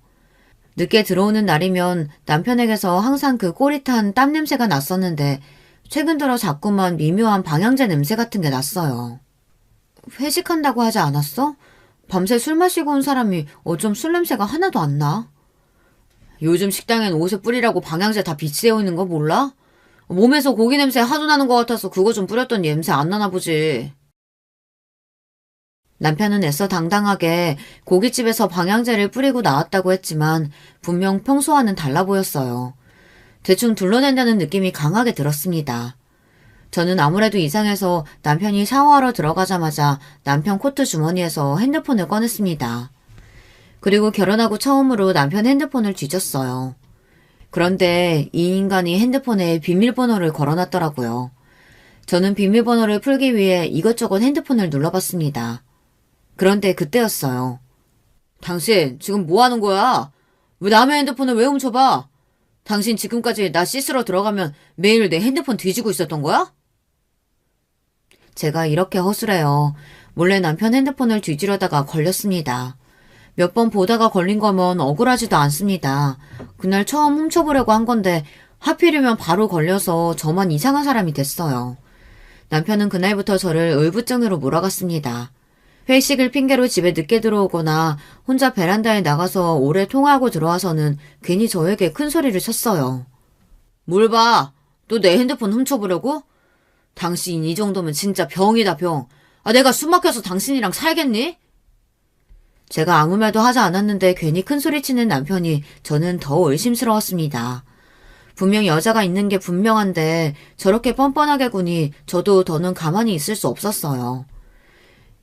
늦게 들어오는 날이면 남편에게서 항상 그 꼬릿한 땀 냄새가 났었는데 최근 들어 자꾸만 미묘한 방향제 냄새 같은 게 났어요. 회식한다고 하지 않았어? 밤새 술 마시고 온 사람이 어쩜 술 냄새가 하나도 안 나? 요즘 식당엔 옷에 뿌리라고 방향제 다 비치되어 있는 거 몰라? 몸에서 고기 냄새 하도 나는 것 같아서 그거 좀 뿌렸더니 냄새 안 나나 보지. 남편은 애써 당당하게 고깃집에서 방향제를 뿌리고 나왔다고 했지만 분명 평소와는 달라 보였어요. 대충 둘러댄다는 느낌이 강하게 들었습니다. 저는 아무래도 이상해서 남편이 샤워하러 들어가자마자 남편 코트 주머니에서 핸드폰을 꺼냈습니다. 그리고 결혼하고 처음으로 남편 핸드폰을 뒤졌어요. 그런데 이 인간이 핸드폰에 비밀번호를 걸어놨더라고요. 저는 비밀번호를 풀기 위해 이것저것 핸드폰을 눌러봤습니다. 그런데 그때였어요. 당신 지금 뭐 하는 거야? 왜 남의 핸드폰을 왜 훔쳐봐? 당신 지금까지 나 씻으러 들어가면 매일 내 핸드폰 뒤지고 있었던 거야? 제가 이렇게 허술해요. 몰래 남편 핸드폰을 뒤지려다가 걸렸습니다. 몇 번 보다가 걸린 거면 억울하지도 않습니다. 그날 처음 훔쳐보려고 한 건데 하필이면 바로 걸려서 저만 이상한 사람이 됐어요. 남편은 그날부터 저를 울부증으로 몰아갔습니다. 회식을 핑계로 집에 늦게 들어오거나 혼자 베란다에 나가서 오래 통화하고 들어와서는 괜히 저에게 큰 소리를 쳤어요. 뭘 봐? 또 내 핸드폰 훔쳐보려고? 당신 이 정도면 진짜 병이다 병. 내가 숨 막혀서 당신이랑 살겠니? 제가 아무 말도 하지 않았는데 괜히 큰 소리치는 남편이 저는 더 의심스러웠습니다. 분명 여자가 있는 게 분명한데 저렇게 뻔뻔하게 구니 저도 더는 가만히 있을 수 없었어요.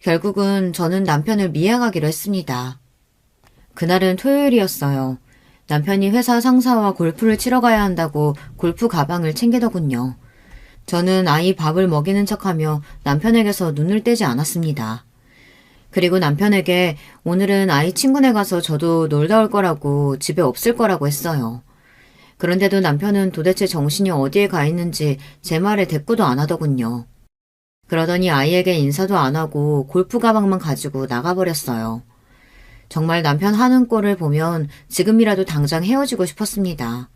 결국은 저는 남편을 미행하기로 했습니다. 그날은 토요일이었어요. 남편이 회사 상사와 골프를 치러 가야 한다고 골프 가방을 챙기더군요. 저는 아이 밥을 먹이는 척하며 남편에게서 눈을 떼지 않았습니다. 그리고 남편에게 오늘은 아이 친구네 가서 저도 놀다 올 거라고 집에 없을 거라고 했어요. 그런데도 남편은 도대체 정신이 어디에 가 있는지 제 말에 대꾸도 안 하더군요. 그러더니 아이에게 인사도 안 하고 골프 가방만 가지고 나가버렸어요. 정말 남편 하는 꼴을 보면 지금이라도 당장 헤어지고 싶었습니다.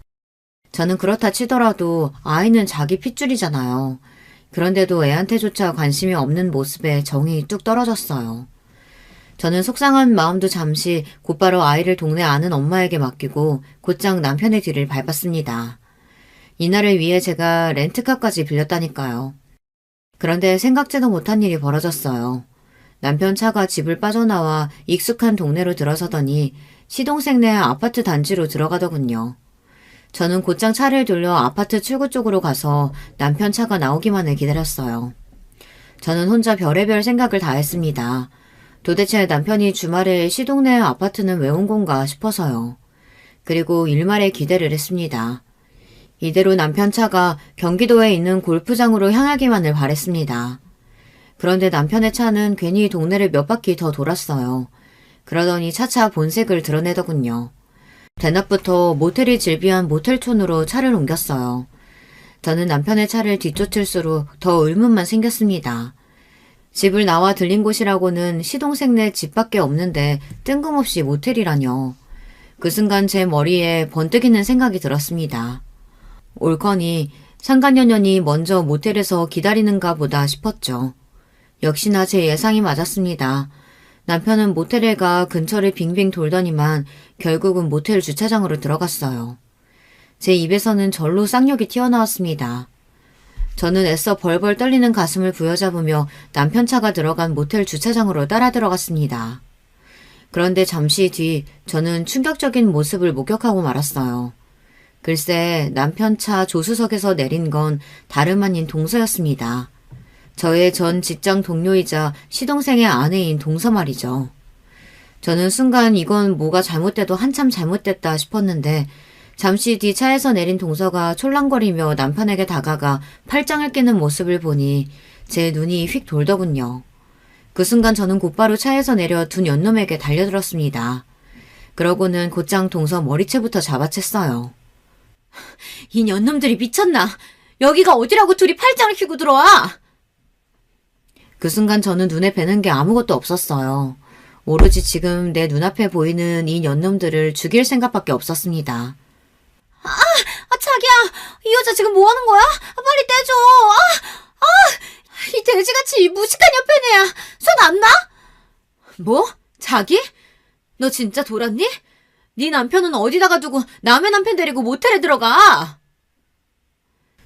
저는 그렇다 치더라도 아이는 자기 핏줄이잖아요. 그런데도 애한테조차 관심이 없는 모습에 정이 뚝 떨어졌어요. 저는 속상한 마음도 잠시 곧바로 아이를 동네 아는 엄마에게 맡기고 곧장 남편의 뒤를 밟았습니다. 이날을 위해 제가 렌트카까지 빌렸다니까요. 그런데 생각지도 못한 일이 벌어졌어요. 남편 차가 집을 빠져나와 익숙한 동네로 들어서더니 시동생 네 아파트 단지로 들어가더군요. 저는 곧장 차를 돌려 아파트 출구 쪽으로 가서 남편 차가 나오기만을 기다렸어요. 저는 혼자 별의별 생각을 다 했습니다. 도대체 남편이 주말에 시동 내 아파트는 왜 온 건가 싶어서요. 그리고 일말에 기대를 했습니다. 이대로 남편 차가 경기도에 있는 골프장으로 향하기만을 바랬습니다. 그런데 남편의 차는 괜히 동네를 몇 바퀴 더 돌았어요. 그러더니 차차 본색을 드러내더군요. 대낮부터 모텔이 즐비한 모텔촌으로 차를 옮겼어요. 저는 남편의 차를 뒤쫓을수록 더 의문만 생겼습니다. 집을 나와 들린 곳이라고는 시동생네 집밖에 없는데 뜬금없이 모텔이라뇨. 그 순간 제 머리에 번뜩이는 생각이 들었습니다. 옳거니 상간녀년이 먼저 모텔에서 기다리는가 보다 싶었죠. 역시나 제 예상이 맞았습니다. 남편은 모텔에 가 근처를 빙빙 돌더니만 결국은 모텔 주차장으로 들어갔어요. 제 입에서는 절로 쌍욕이 튀어나왔습니다. 저는 애써 벌벌 떨리는 가슴을 부여잡으며 남편 차가 들어간 모텔 주차장으로 따라 들어갔습니다. 그런데 잠시 뒤 저는 충격적인 모습을 목격하고 말았어요. 글쎄 남편 차 조수석에서 내린 건 다름 아닌 동서였습니다. 저의 전 직장 동료이자 시동생의 아내인 동서 말이죠. 저는 순간 이건 뭐가 잘못돼도 한참 잘못됐다 싶었는데 잠시 뒤 차에서 내린 동서가 촐랑거리며 남편에게 다가가 팔짱을 끼는 모습을 보니 제 눈이 휙 돌더군요. 그 순간 저는 곧바로 차에서 내려 두 연놈에게 달려들었습니다. 그러고는 곧장 동서 머리채부터 잡아챘어요. 이 연놈들이 미쳤나? 여기가 어디라고 둘이 팔짱을 끼고 들어와? 그 순간 저는 눈에 뵈는 게 아무것도 없었어요. 오로지 지금 내 눈앞에 보이는 이 연놈들을 죽일 생각밖에 없었습니다. 자기야, 이 여자 지금 뭐 하는 거야? 빨리 떼줘. 이 돼지같이 무식한 옆에 애야. 손 안 나? 뭐? 자기? 너 진짜 돌았니? 네 남편은 어디다가 두고 남의 남편 데리고 모텔에 들어가?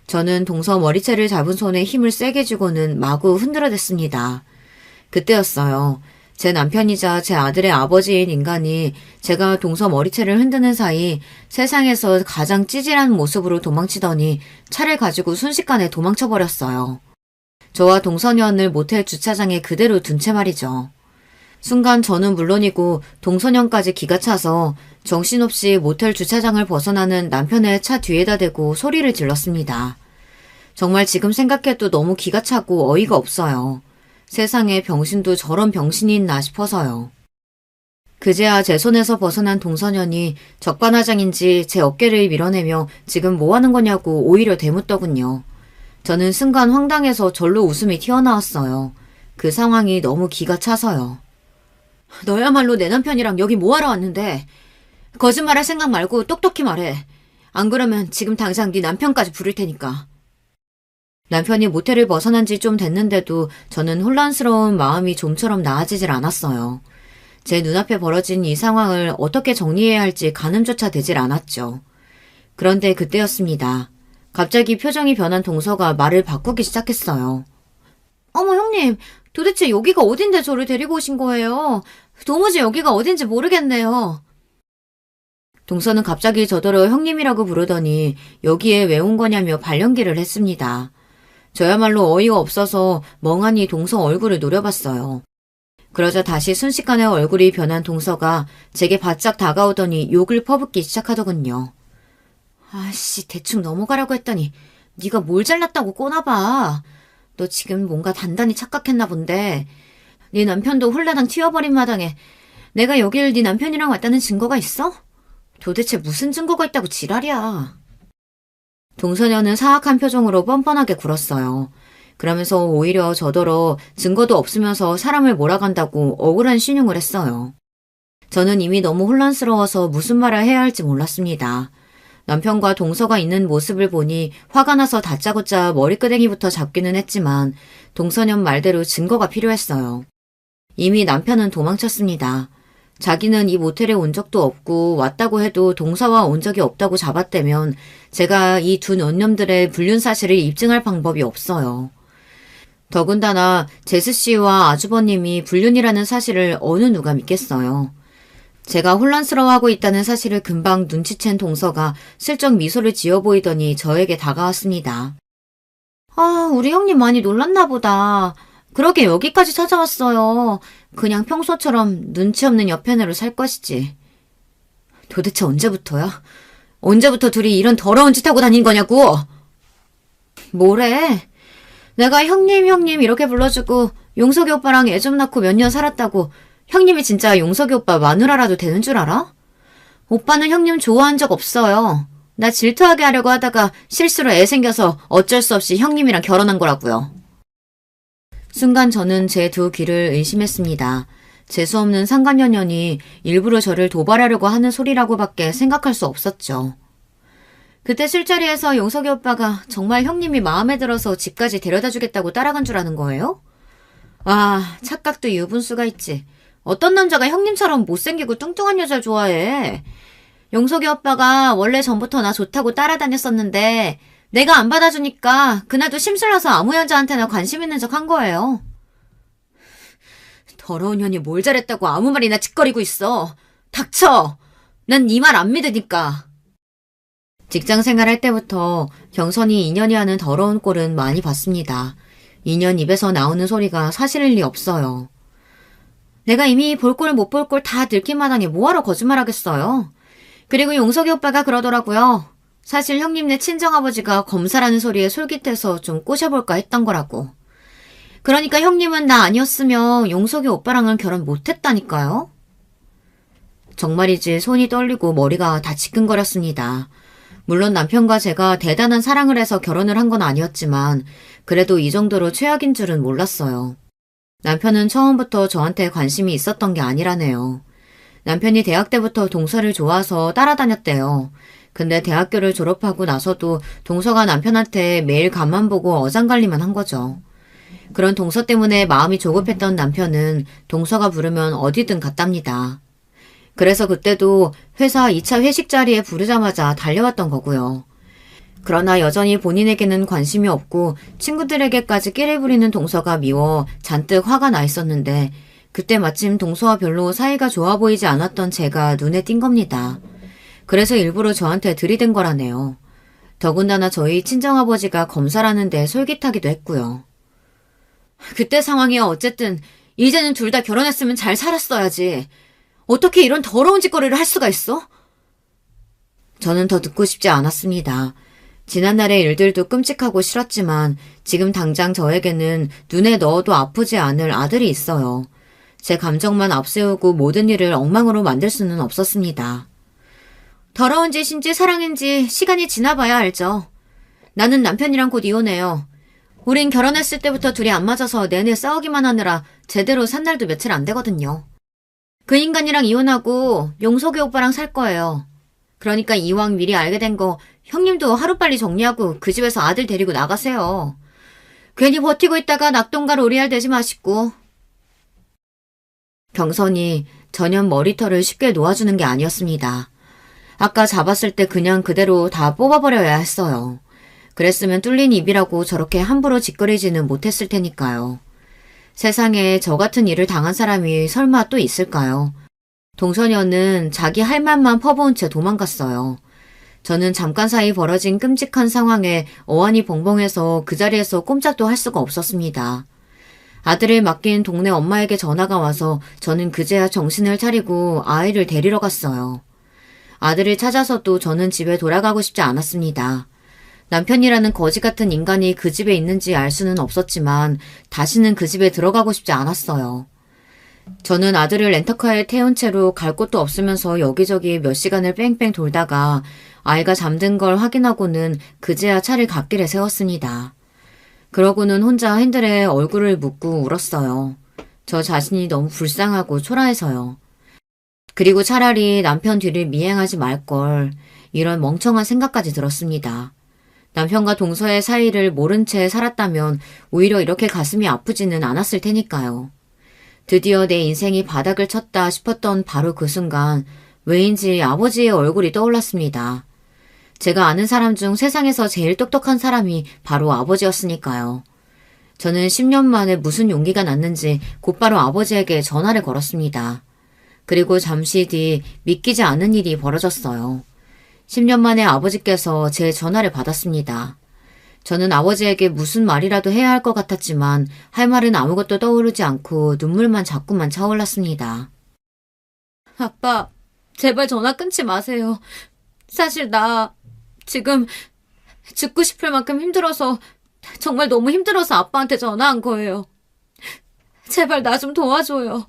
저는 동서 머리채를 잡은 손에 힘을 세게 주고는 마구 흔들어댔습니다. 그때였어요. 제 남편이자 제 아들의 아버지인 인간이 제가 동서 머리채를 흔드는 사이 세상에서 가장 찌질한 모습으로 도망치더니 차를 가지고 순식간에 도망쳐버렸어요. 저와 동서년을 모텔 주차장에 그대로 둔 채 말이죠. 순간 저는 물론이고 동서년까지 기가 차서 정신없이 모텔 주차장을 벗어나는 남편의 차 뒤에다 대고 소리를 질렀습니다. 정말 지금 생각해도 너무 기가 차고 어이가 없어요. 세상에 병신도 저런 병신이 있나 싶어서요. 그제야 제 손에서 벗어난 동서년이 적반하장인지 제 어깨를 밀어내며 지금 뭐 하는 거냐고 오히려 대묻더군요. 저는 순간 황당해서 절로 웃음이 튀어나왔어요. 그 상황이 너무 기가 차서요. 너야말로 내 남편이랑 여기 뭐하러 왔는데? 거짓말할 생각 말고 똑똑히 말해. 안 그러면 지금 당장 네 남편까지 부를 테니까. 남편이 모텔을 벗어난 지 좀 됐는데도 저는 혼란스러운 마음이 좀처럼 나아지질 않았어요. 제 눈앞에 벌어진 이 상황을 어떻게 정리해야 할지 가늠조차 되질 않았죠. 그런데 그때였습니다. 갑자기 표정이 변한 동서가 말을 바꾸기 시작했어요. 어머 형님, 도대체 여기가 어딘데 저를 데리고 오신 거예요? 도무지 여기가 어딘지 모르겠네요. 동서는 갑자기 저더러 형님이라고 부르더니 여기에 왜 온 거냐며 발연기를 했습니다. 저야말로 어이가 없어서 멍하니 동서 얼굴을 노려봤어요. 그러자 다시 순식간에 얼굴이 변한 동서가 제게 바짝 다가오더니 욕을 퍼붓기 시작하더군요. 아씨, 대충 넘어가라고 했더니 네가 뭘 잘났다고 꼬나봐. 너 지금 뭔가 단단히 착각했나 본데 네 남편도 홀라당 튀어버린 마당에 내가 여길 네 남편이랑 왔다는 증거가 있어? 도대체 무슨 증거가 있다고 지랄이야. 동서녀는 사악한 표정으로 뻔뻔하게 굴었어요. 그러면서 오히려 저더러 증거도 없으면서 사람을 몰아간다고 억울한 신용을 했어요. 저는 이미 너무 혼란스러워서 무슨 말을 해야 할지 몰랐습니다. 남편과 동서가 있는 모습을 보니 화가 나서 다짜고짜 머리끄댕이부터 잡기는 했지만 동서년 말대로 증거가 필요했어요. 이미 남편은 도망쳤습니다. 자기는 이 모텔에 온 적도 없고 왔다고 해도 동서와 온 적이 없다고 잡았다면 제가 이 두 년념들의 불륜 사실을 입증할 방법이 없어요. 더군다나 제스 씨와 아주버님이 불륜이라는 사실을 어느 누가 믿겠어요. 제가 혼란스러워하고 있다는 사실을 금방 눈치챈 동서가 슬쩍 미소를 지어 보이더니 저에게 다가왔습니다. 아, 우리 형님 많이 놀랐나 보다. 그러게 여기까지 찾아왔어요. 그냥 평소처럼 눈치 없는 여편애로 살 것이지. 도대체 언제부터야? 언제부터 둘이 이런 더러운 짓 하고 다닌 거냐고? 뭐래? 내가 형님 이렇게 불러주고 용석이 오빠랑 애 좀 낳고 몇 년 살았다고 형님이 진짜 용석이 오빠 마누라라도 되는 줄 알아? 오빠는 형님 좋아한 적 없어요. 나 질투하게 하려고 하다가 실수로 애 생겨서 어쩔 수 없이 형님이랑 결혼한 거라고요. 순간 저는 제 두 귀를 의심했습니다. 재수없는 상간녀년이 일부러 저를 도발하려고 하는 소리라고밖에 생각할 수 없었죠. 그때 술자리에서 용석이 오빠가 정말 형님이 마음에 들어서 집까지 데려다 주겠다고 따라간 줄 아는 거예요? 아, 착각도 유분수가 있지. 어떤 남자가 형님처럼 못생기고 뚱뚱한 여자를 좋아해. 용석이 오빠가 원래 전부터 나 좋다고 따라다녔었는데 내가 안 받아주니까 그날도 심술나서 아무 여자한테나 관심 있는 척 한 거예요. 더러운 년이 뭘 잘했다고 아무 말이나 짓거리고 있어. 닥쳐! 난 네 말 안 믿으니까. 직장 생활할 때부터 경선이 인연이 하는 더러운 꼴은 많이 봤습니다. 인연 입에서 나오는 소리가 사실일 리 없어요. 내가 이미 볼 꼴 못 볼 꼴 다 들킨 마당에 뭐하러 거짓말하겠어요. 그리고 용석이 오빠가 그러더라고요. 사실 형님네 친정아버지가 검사라는 소리에 솔깃해서 좀 꼬셔볼까 했던 거라고. 그러니까 형님은 나 아니었으면 용석이 오빠랑은 결혼 못했다니까요. 정말이지 손이 떨리고 머리가 다 지끈거렸습니다. 물론 남편과 제가 대단한 사랑을 해서 결혼을 한 건 아니었지만 그래도 이 정도로 최악인 줄은 몰랐어요. 남편은 처음부터 저한테 관심이 있었던 게 아니라네요. 남편이 대학 때부터 동서를 좋아서 따라다녔대요. 근데 대학교를 졸업하고 나서도 동서가 남편한테 매일 간만 보고 어장관리만 한 거죠. 그런 동서 때문에 마음이 조급했던 남편은 동서가 부르면 어디든 갔답니다. 그래서 그때도 회사 2차 회식 자리에 부르자마자 달려왔던 거고요. 그러나 여전히 본인에게는 관심이 없고 친구들에게까지 끼를 부리는 동서가 미워 잔뜩 화가 나 있었는데 그때 마침 동서와 별로 사이가 좋아 보이지 않았던 제가 눈에 띈 겁니다. 그래서 일부러 저한테 들이댄 거라네요. 더군다나 저희 친정아버지가 검사라는데 솔깃하기도 했고요. 그때 상황이야 어쨌든 이제는 둘 다 결혼했으면 잘 살았어야지. 어떻게 이런 더러운 짓거리를 할 수가 있어? 저는 더 듣고 싶지 않았습니다. 지난날의 일들도 끔찍하고 싫었지만 지금 당장 저에게는 눈에 넣어도 아프지 않을 아들이 있어요. 제 감정만 앞세우고 모든 일을 엉망으로 만들 수는 없었습니다. 더러운 짓인지 사랑인지 시간이 지나봐야 알죠. 나는 남편이랑 곧 이혼해요. 우린 결혼했을 때부터 둘이 안 맞아서 내내 싸우기만 하느라 제대로 산 날도 며칠 안 되거든요. 그 인간이랑 이혼하고 용석이 오빠랑 살 거예요. 그러니까 이왕 미리 알게 된 거 형님도 하루빨리 정리하고 그 집에서 아들 데리고 나가세요. 괜히 버티고 있다가 낙동갈 오리알 되지 마시고. 경선이 전혀 머리털을 쉽게 놓아주는 게 아니었습니다. 아까 잡았을 때 그냥 그대로 다 뽑아버려야 했어요. 그랬으면 뚫린 입이라고 저렇게 함부로 짓거리지는 못했을 테니까요. 세상에 저 같은 일을 당한 사람이 설마 또 있을까요? 동선녀는 자기 할 말만 퍼부은 채 도망갔어요. 저는 잠깐 사이 벌어진 끔찍한 상황에 어안이 벙벙해서 그 자리에서 꼼짝도 할 수가 없었습니다. 아들을 맡긴 동네 엄마에게 전화가 와서 저는 그제야 정신을 차리고 아이를 데리러 갔어요. 아들을 찾아서도 저는 집에 돌아가고 싶지 않았습니다. 남편이라는 거지 같은 인간이 그 집에 있는지 알 수는 없었지만 다시는 그 집에 들어가고 싶지 않았어요. 저는 아들을 렌터카에 태운 채로 갈 곳도 없으면서 여기저기 몇 시간을 뺑뺑 돌다가 아이가 잠든 걸 확인하고는 그제야 차를 갓길에 세웠습니다. 그러고는 혼자 핸들에 얼굴을 묻고 울었어요. 저 자신이 너무 불쌍하고 초라해서요. 그리고 차라리 남편 뒤를 미행하지 말걸, 이런 멍청한 생각까지 들었습니다. 남편과 동서의 사이를 모른 채 살았다면 오히려 이렇게 가슴이 아프지는 않았을 테니까요. 드디어 내 인생이 바닥을 쳤다 싶었던 바로 그 순간 왜인지 아버지의 얼굴이 떠올랐습니다. 제가 아는 사람 중 세상에서 제일 똑똑한 사람이 바로 아버지였으니까요. 저는 10년 만에 무슨 용기가 났는지 곧바로 아버지에게 전화를 걸었습니다. 그리고 잠시 뒤 믿기지 않은 일이 벌어졌어요. 10년 만에 아버지께서 제 전화를 받았습니다. 저는 아버지에게 무슨 말이라도 해야 할 것 같았지만 할 말은 아무것도 떠오르지 않고 눈물만 자꾸만 차올랐습니다. 아빠, 제발 전화 끊지 마세요. 사실 나 지금 죽고 싶을 만큼 힘들어서, 정말 너무 힘들어서 아빠한테 전화한 거예요. 제발 나 좀 도와줘요.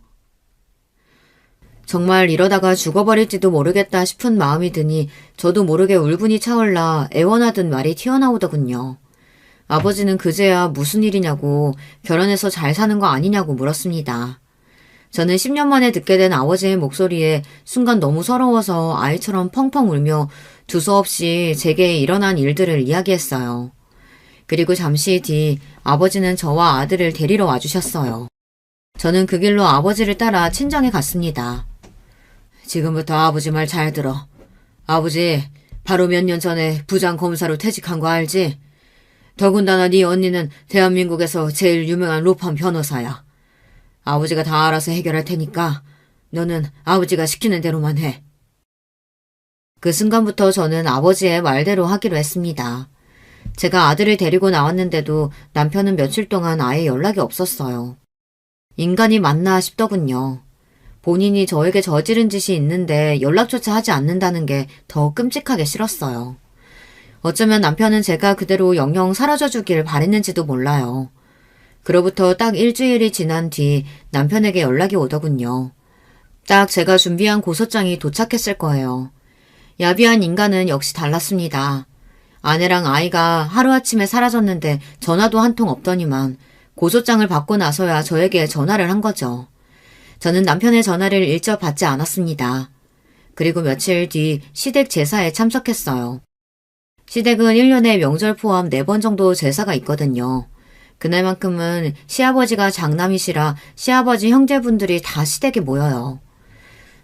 정말 이러다가 죽어버릴지도 모르겠다 싶은 마음이 드니 저도 모르게 울분이 차올라 애원하던 말이 튀어나오더군요. 아버지는 그제야 무슨 일이냐고, 결혼해서 잘 사는 거 아니냐고 물었습니다. 저는 10년 만에 듣게 된 아버지의 목소리에 순간 너무 서러워서 아이처럼 펑펑 울며 두서없이 제게 일어난 일들을 이야기했어요. 그리고 잠시 뒤 아버지는 저와 아들을 데리러 와주셨어요. 저는 그 길로 아버지를 따라 친정에 갔습니다. 지금부터 아버지 말 잘 들어. 아버지, 바로 몇 년 전에 부장 검사로 퇴직한 거 알지? 더군다나 네 언니는 대한민국에서 제일 유명한 로펌 변호사야. 아버지가 다 알아서 해결할 테니까 너는 아버지가 시키는 대로만 해. 그 순간부터 저는 아버지의 말대로 하기로 했습니다. 제가 아들을 데리고 나왔는데도 남편은 며칠 동안 아예 연락이 없었어요. 인간이 맞나 싶더군요. 본인이 저에게 저지른 짓이 있는데 연락조차 하지 않는다는 게 더 끔찍하게 싫었어요. 어쩌면 남편은 제가 그대로 영영 사라져주길 바랬는지도 몰라요. 그로부터 딱 일주일이 지난 뒤 남편에게 연락이 오더군요. 딱 제가 준비한 고소장이 도착했을 거예요. 야비한 인간은 역시 달랐습니다. 아내랑 아이가 하루아침에 사라졌는데 전화도 한 통 없더니만 고소장을 받고 나서야 저에게 전화를 한 거죠. 저는 남편의 전화를 일절 받지 않았습니다. 그리고 며칠 뒤 시댁 제사에 참석했어요. 시댁은 1년에 명절 포함 4번 정도 제사가 있거든요. 그날만큼은 시아버지가 장남이시라 시아버지 형제분들이 다 시댁에 모여요.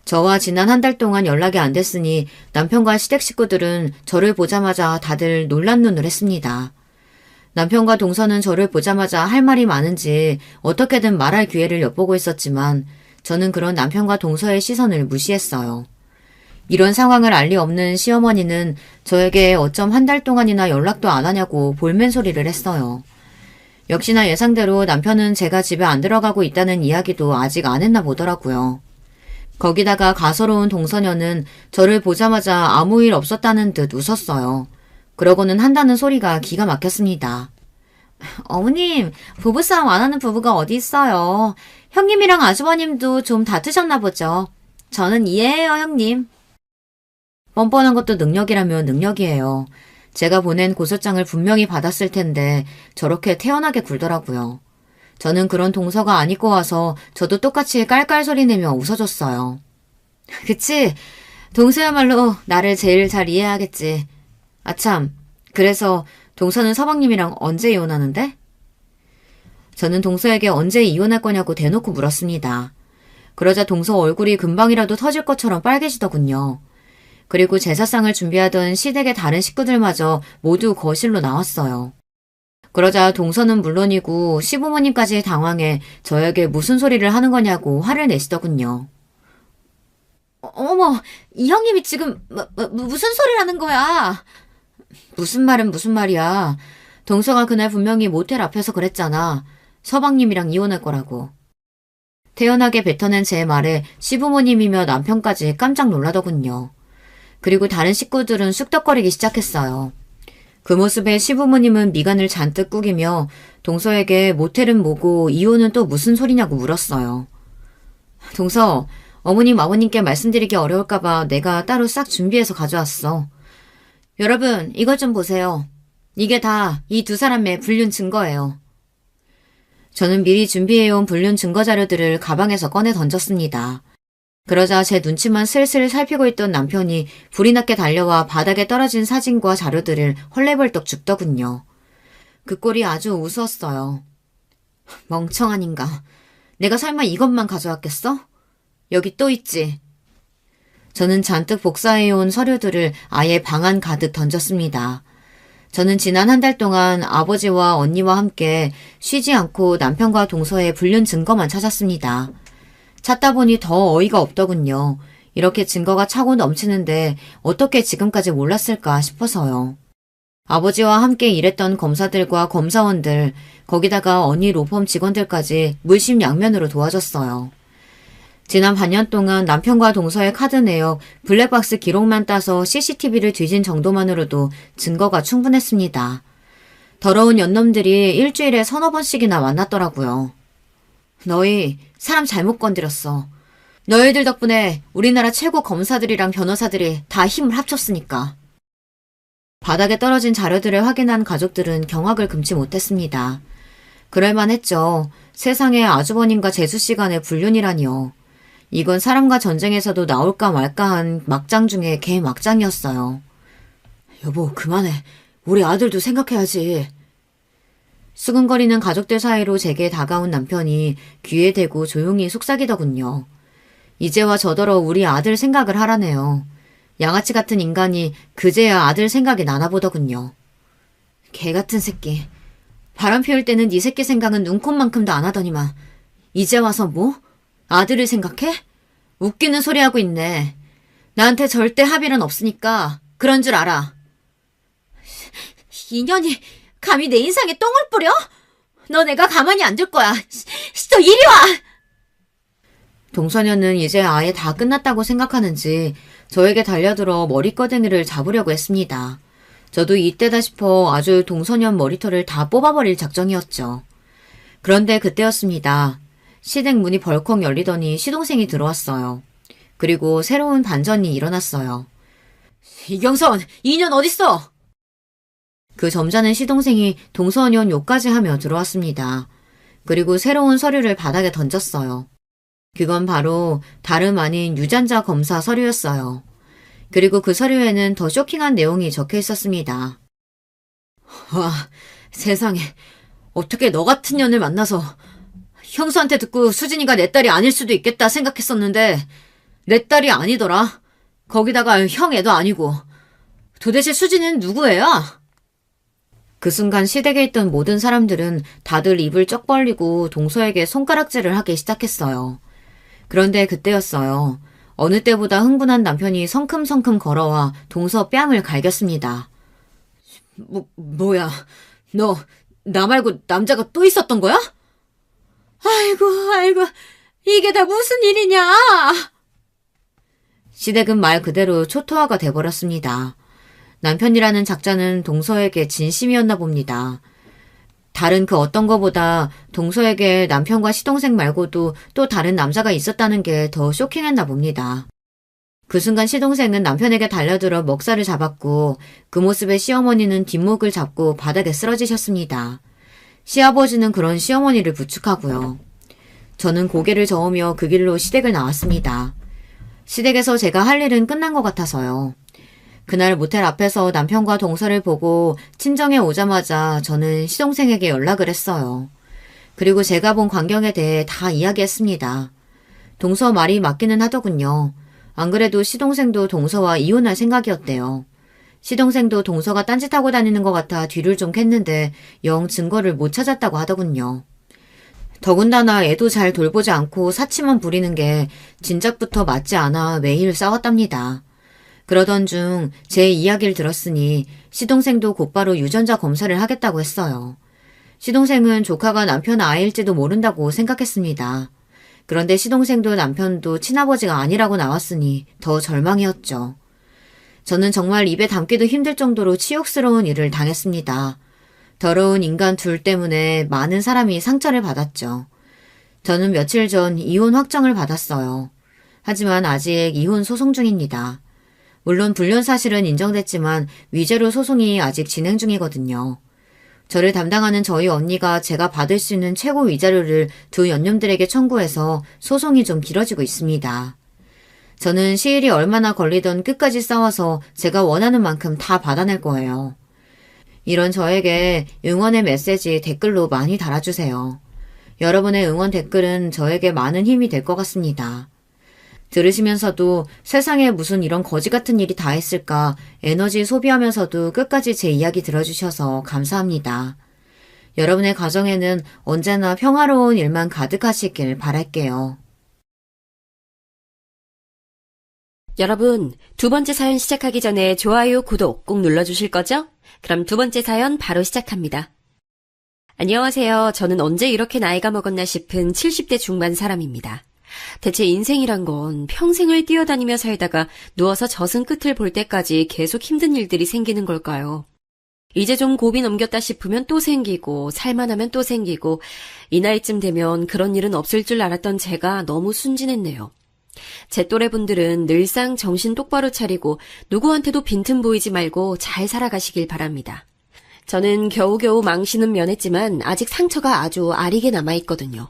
저와 지난 한 달 동안 연락이 안 됐으니 남편과 시댁 식구들은 저를 보자마자 다들 놀란 눈을 했습니다. 남편과 동서는 저를 보자마자 할 말이 많은지 어떻게든 말할 기회를 엿보고 있었지만 저는 그런 남편과 동서의 시선을 무시했어요. 이런 상황을 알 리 없는 시어머니는 저에게 어쩜 한 달 동안이나 연락도 안 하냐고 볼멘 소리를 했어요. 역시나 예상대로 남편은 제가 집에 안 들어가고 있다는 이야기도 아직 안 했나 보더라고요. 거기다가 가소로운 동서녀는 저를 보자마자 아무 일 없었다는 듯 웃었어요. 그러고는 한다는 소리가 기가 막혔습니다. 어머님, 부부싸움 안 하는 부부가 어디 있어요. 형님이랑 아주버님도 좀 다투셨나 보죠. 저는 이해해요, 형님. 뻔뻔한 것도 능력이라면 능력이에요. 제가 보낸 고소장을 분명히 받았을 텐데 저렇게 태연하게 굴더라고요. 저는 그런 동서가 안 입고 와서 저도 똑같이 깔깔 소리 내며 웃어줬어요. 그치? 동서야말로 나를 제일 잘 이해하겠지. 아참, 그래서 동서는 서방님이랑 언제 이혼하는데? 저는 동서에게 언제 이혼할 거냐고 대놓고 물었습니다. 그러자 동서 얼굴이 금방이라도 터질 것처럼 빨개지더군요. 그리고 제사상을 준비하던 시댁의 다른 식구들마저 모두 거실로 나왔어요. 그러자 동서는 물론이고 시부모님까지 당황해 저에게 무슨 소리를 하는 거냐고 화를 내시더군요. 어머, 이 형님이 지금 무슨 소리를 하는 거야? 무슨 말은 무슨 말이야. 동서가 그날 분명히 모텔 앞에서 그랬잖아. 서방님이랑 이혼할 거라고. 태연하게 뱉어낸 제 말에 시부모님이며 남편까지 깜짝 놀라더군요. 그리고 다른 식구들은 쑥덕거리기 시작했어요. 그 모습에 시부모님은 미간을 잔뜩 꾸기며 동서에게 모텔은 뭐고 이혼은 또 무슨 소리냐고 물었어요. 동서, 어머님 아버님께 말씀드리기 어려울까봐 내가 따로 싹 준비해서 가져왔어. 여러분, 이것 좀 보세요. 이게 다 이 두 사람의 불륜 증거예요. 저는 미리 준비해온 불륜 증거 자료들을 가방에서 꺼내 던졌습니다. 그러자 제 눈치만 슬슬 살피고 있던 남편이 불이 났게 달려와 바닥에 떨어진 사진과 자료들을 헐레벌떡 줍더군요. 그 꼴이 아주 우스웠어요. 멍청한인가. 내가 설마 이것만 가져왔겠어? 여기 또 있지. 저는 잔뜩 복사해온 서류들을 아예 방 안 가득 던졌습니다. 저는 지난 한 달 동안 아버지와 언니와 함께 쉬지 않고 남편과 동서의 불륜 증거만 찾았습니다. 찾다 보니 더 어이가 없더군요. 이렇게 증거가 차고 넘치는데 어떻게 지금까지 몰랐을까 싶어서요. 아버지와 함께 일했던 검사들과 검사원들, 거기다가 언니 로펌 직원들까지 물심양면으로 도와줬어요. 지난 반년 동안 남편과 동서의 카드 내역, 블랙박스 기록만 따서 CCTV를 뒤진 정도만으로도 증거가 충분했습니다. 더러운 연놈들이 일주일에 서너 번씩이나 만났더라고요. 너희 사람 잘못 건드렸어. 너희들 덕분에 우리나라 최고 검사들이랑 변호사들이 다 힘을 합쳤으니까. 바닥에 떨어진 자료들을 확인한 가족들은 경악을 금치 못했습니다. 그럴만했죠. 세상에 아주버님과 재수씨 간의 불륜이라니요. 이건 사람과 전쟁에서도 나올까 말까한 막장 중에 개막장이었어요. 여보, 그만해. 우리 아들도 생각해야지. 수근거리는 가족들 사이로 제게 다가온 남편이 귀에 대고 조용히 속삭이더군요. 이제와 저더러 우리 아들 생각을 하라네요. 양아치 같은 인간이 그제야 아들 생각이 나나보더군요. 개 같은 새끼. 바람 피울 때는 네 새끼 생각은 눈꼽만큼도 안 하더니만 이제 와서 뭐? 아들을 생각해? 웃기는 소리 하고 있네. 나한테 절대 합의는 없으니까 그런 줄 알아. 인연이 감히 내 인상에 똥을 뿌려? 너 내가 가만히 안 둘 거야. 너 이리 와! 동서녀는 이제 아예 다 끝났다고 생각하는지 저에게 달려들어 머리꺼댕이를 잡으려고 했습니다. 저도 이때다 싶어 아주 동서녀 머리털을 다 뽑아버릴 작정이었죠. 그런데 그때였습니다. 시댁 문이 벌컥 열리더니 시동생이 들어왔어요. 그리고 새로운 반전이 일어났어요. 이경선, 인연 어딨어? 그 점잖은 시동생이 동서녀 욕까지 하며 들어왔습니다. 그리고 새로운 서류를 바닥에 던졌어요. 그건 바로 다름 아닌 유전자 검사 서류였어요. 그리고 그 서류에는 더 쇼킹한 내용이 적혀 있었습니다. 와, 세상에. 어떻게 너 같은 년을 만나서 형수한테 듣고 수진이가 내 딸이 아닐 수도 있겠다 생각했었는데 내 딸이 아니더라. 거기다가 형 애도 아니고. 도대체 수진이는 누구예요? 그 순간 시댁에 있던 모든 사람들은 다들 입을 쩍 벌리고 동서에게 손가락질을 하기 시작했어요. 그런데 그때였어요. 어느 때보다 흥분한 남편이 성큼성큼 걸어와 동서 뺨을 갈겼습니다. 뭐야? 너 나 말고 남자가 또 있었던 거야? 아이고, 이게 다 무슨 일이냐? 시댁은 말 그대로 초토화가 돼버렸습니다. 남편이라는 작자는 동서에게 진심이었나 봅니다. 다른 그 어떤 거보다 동서에게 남편과 시동생 말고도 또 다른 남자가 있었다는 게 더 쇼킹했나 봅니다. 그 순간 시동생은 남편에게 달려들어 먹살을 잡았고 그 모습에 시어머니는 뒷목을 잡고 바닥에 쓰러지셨습니다. 시아버지는 그런 시어머니를 부축하고요. 저는 고개를 저으며 그 길로 시댁을 나왔습니다. 시댁에서 제가 할 일은 끝난 것 같아서요. 그날 모텔 앞에서 남편과 동서를 보고 친정에 오자마자 저는 시동생에게 연락을 했어요. 그리고 제가 본 광경에 대해 다 이야기했습니다. 동서 말이 맞기는 하더군요. 안 그래도 시동생도 동서와 이혼할 생각이었대요. 시동생도 동서가 딴짓하고 다니는 것 같아 뒤를 좀 캤는데 영 증거를 못 찾았다고 하더군요. 더군다나 애도 잘 돌보지 않고 사치만 부리는 게 진작부터 맞지 않아 매일 싸웠답니다. 그러던 중 제 이야기를 들었으니 시동생도 곧바로 유전자 검사를 하겠다고 했어요. 시동생은 조카가 남편 아이일지도 모른다고 생각했습니다. 그런데 시동생도 남편도 친아버지가 아니라고 나왔으니 더 절망이었죠. 저는 정말 입에 담기도 힘들 정도로 치욕스러운 일을 당했습니다. 더러운 인간 둘 때문에 많은 사람이 상처를 받았죠. 저는 며칠 전 이혼 확정을 받았어요. 하지만 아직 이혼 소송 중입니다. 물론 불륜 사실은 인정됐지만 위자료 소송이 아직 진행 중이거든요. 저를 담당하는 저희 언니가 제가 받을 수 있는 최고 위자료를 두 연념들에게 청구해서 소송이 좀 길어지고 있습니다. 저는 시일이 얼마나 걸리던 끝까지 싸워서 제가 원하는 만큼 다 받아낼 거예요. 이런 저에게 응원의 메시지 댓글로 많이 달아주세요. 여러분의 응원 댓글은 저에게 많은 힘이 될 것 같습니다. 들으시면서도 세상에 무슨 이런 거지 같은 일이 다 있을까 에너지 소비하면서도 끝까지 제 이야기 들어주셔서 감사합니다. 여러분의 가정에는 언제나 평화로운 일만 가득하시길 바랄게요. 여러분, 두 번째 사연 시작하기 전에 좋아요, 구독 꼭 눌러주실 거죠? 그럼 두 번째 사연 바로 시작합니다. 안녕하세요. 저는 언제 이렇게 나이가 먹었나 싶은 70대 중반 사람입니다. 대체 인생이란 건 평생을 뛰어다니며 살다가 누워서 젖은 끝을 볼 때까지 계속 힘든 일들이 생기는 걸까요? 이제 좀 고비 넘겼다 싶으면 또 생기고 살만하면 또 생기고 이 나이쯤 되면 그런 일은 없을 줄 알았던 제가 너무 순진했네요. 제 또래분들은 늘상 정신 똑바로 차리고 누구한테도 빈틈 보이지 말고 잘 살아가시길 바랍니다. 저는 겨우겨우 망신은 면했지만 아직 상처가 아주 아리게 남아있거든요.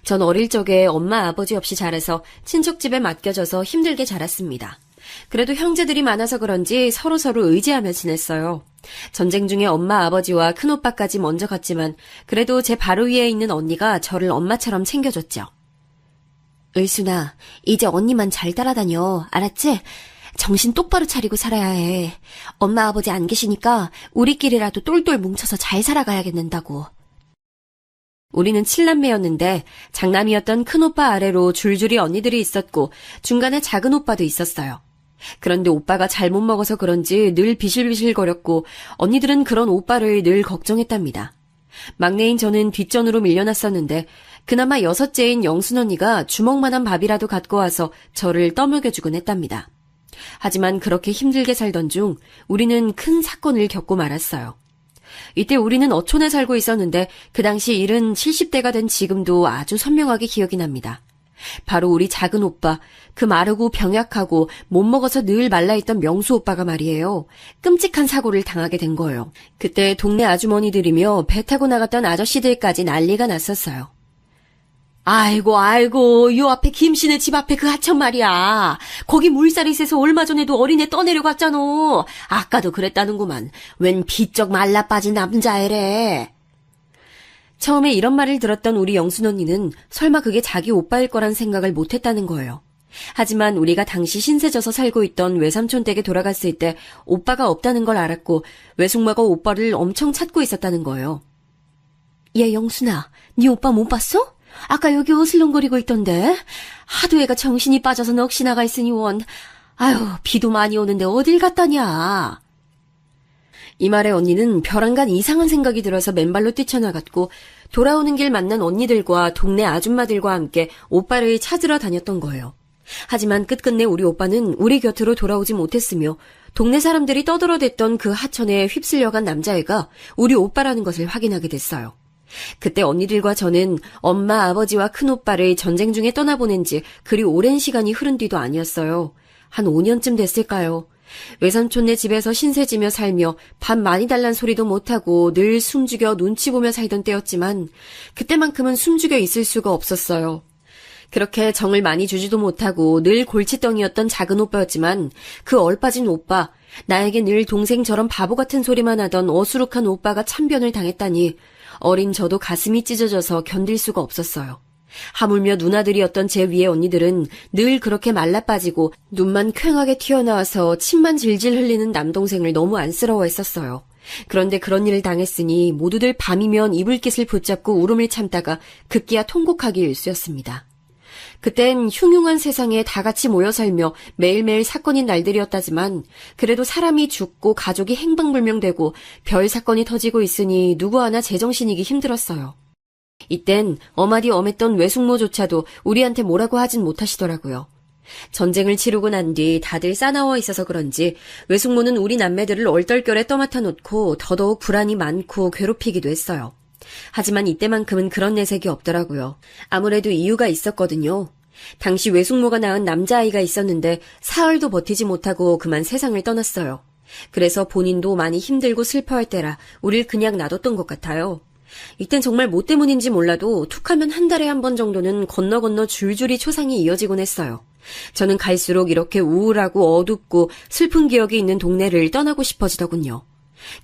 전 어릴 적에 엄마 아버지 없이 자라서 친척 집에 맡겨져서 힘들게 자랐습니다. 그래도 형제들이 많아서 그런지 서로서로 의지하며 지냈어요. 전쟁 중에 엄마 아버지와 큰오빠까지 먼저 갔지만 그래도 제 바로 위에 있는 언니가 저를 엄마처럼 챙겨줬죠. 을순아, 이제 언니만 잘 따라다녀. 알았지? 정신 똑바로 차리고 살아야 해. 엄마 아버지 안 계시니까 우리끼리라도 똘똘 뭉쳐서 잘 살아가야겠는다고. 우리는 7남매였는데 장남이었던 큰오빠 아래로 줄줄이 언니들이 있었고 중간에 작은 오빠도 있었어요. 그런데 오빠가 잘못 먹어서 그런지 늘 비실비실거렸고 언니들은 그런 오빠를 늘 걱정했답니다. 막내인 저는 뒷전으로 밀려났었는데 그나마 여섯째인 영순 언니가 주먹만한 밥이라도 갖고 와서 저를 떠먹여주곤 했답니다. 하지만 그렇게 힘들게 살던 중 우리는 큰 사건을 겪고 말았어요. 이때 우리는 어촌에 살고 있었는데 그 당시 일은 70대가 된 지금도 아주 선명하게 기억이 납니다. 바로 우리 작은 오빠, 그 마르고 병약하고 못 먹어서 늘 말라있던 명수 오빠가 말이에요. 끔찍한 사고를 당하게 된 거예요. 그때 동네 아주머니들이며 배 타고 나갔던 아저씨들까지 난리가 났었어요. 아이고, 요 앞에 김씨네 집 앞에 그 하천 말이야. 거기 물살이 세서 얼마 전에도 어린애 떠내려갔잖아. 아까도 그랬다는구만. 웬 비쩍 말라 빠진 남자애래. 처음에 이런 말을 들었던 우리 영순 언니는 설마 그게 자기 오빠일 거란 생각을 못했다는 거예요. 하지만 우리가 당시 신세져서 살고 있던 외삼촌 댁에 돌아갔을 때 오빠가 없다는 걸 알았고 외숙모가 오빠를 엄청 찾고 있었다는 거예요. 얘 영순아, 네 오빠 못 봤어? 아까 여기 어슬렁거리고 있던데. 하도 애가 정신이 빠져서 넋이 나가 있으니 원. 아유, 비도 많이 오는데 어딜 갔다냐. 이 말에 언니는 벼랑간 이상한 생각이 들어서 맨발로 뛰쳐나갔고 돌아오는 길 만난 언니들과 동네 아줌마들과 함께 오빠를 찾으러 다녔던 거예요. 하지만 끝끝내 우리 오빠는 우리 곁으로 돌아오지 못했으며 동네 사람들이 떠들어댔던 그 하천에 휩쓸려간 남자애가 우리 오빠라는 것을 확인하게 됐어요. 그때 언니들과 저는 엄마, 아버지와 큰오빠를 전쟁 중에 떠나보낸 지 그리 오랜 시간이 흐른 뒤도 아니었어요. 한 5년쯤 됐을까요? 외삼촌네 집에서 신세지며 살며 밥 많이 달란 소리도 못하고 늘 숨죽여 눈치 보며 살던 때였지만 그때만큼은 숨죽여 있을 수가 없었어요. 그렇게 정을 많이 주지도 못하고 늘 골칫덩이였던 작은 오빠였지만 그 얼빠진 오빠, 나에게 늘 동생처럼 바보 같은 소리만 하던 어수룩한 오빠가 참변을 당했다니 어린 저도 가슴이 찢어져서 견딜 수가 없었어요. 하물며 누나들이었던 제 위에 언니들은 늘 그렇게 말라 빠지고 눈만 퀭하게 튀어나와서 침만 질질 흘리는 남동생을 너무 안쓰러워했었어요. 그런데 그런 일을 당했으니 모두들 밤이면 이불깃을 붙잡고 울음을 참다가 급기야 통곡하기 일쑤였습니다. 그땐 흉흉한 세상에 다 같이 모여 살며 매일매일 사건인 날들이었다지만 그래도 사람이 죽고 가족이 행방불명되고 별 사건이 터지고 있으니 누구 하나 제정신이기 힘들었어요. 이땐 어마디 엄했던 외숙모조차도 우리한테 뭐라고 하진 못하시더라고요. 전쟁을 치르고 난 뒤 다들 싸나워 있어서 그런지 외숙모는 우리 남매들을 얼떨결에 떠맡아 놓고 더더욱 불안이 많고 괴롭히기도 했어요. 하지만 이때만큼은 그런 내색이 없더라고요. 아무래도 이유가 있었거든요. 당시 외숙모가 낳은 남자아이가 있었는데 사흘도 버티지 못하고 그만 세상을 떠났어요. 그래서 본인도 많이 힘들고 슬퍼할 때라 우릴 그냥 놔뒀던 것 같아요. 이땐 정말 뭐 때문인지 몰라도 툭하면 한 달에 한 번 정도는 건너 줄줄이 초상이 이어지곤 했어요. 저는 갈수록 이렇게 우울하고 어둡고 슬픈 기억이 있는 동네를 떠나고 싶어지더군요.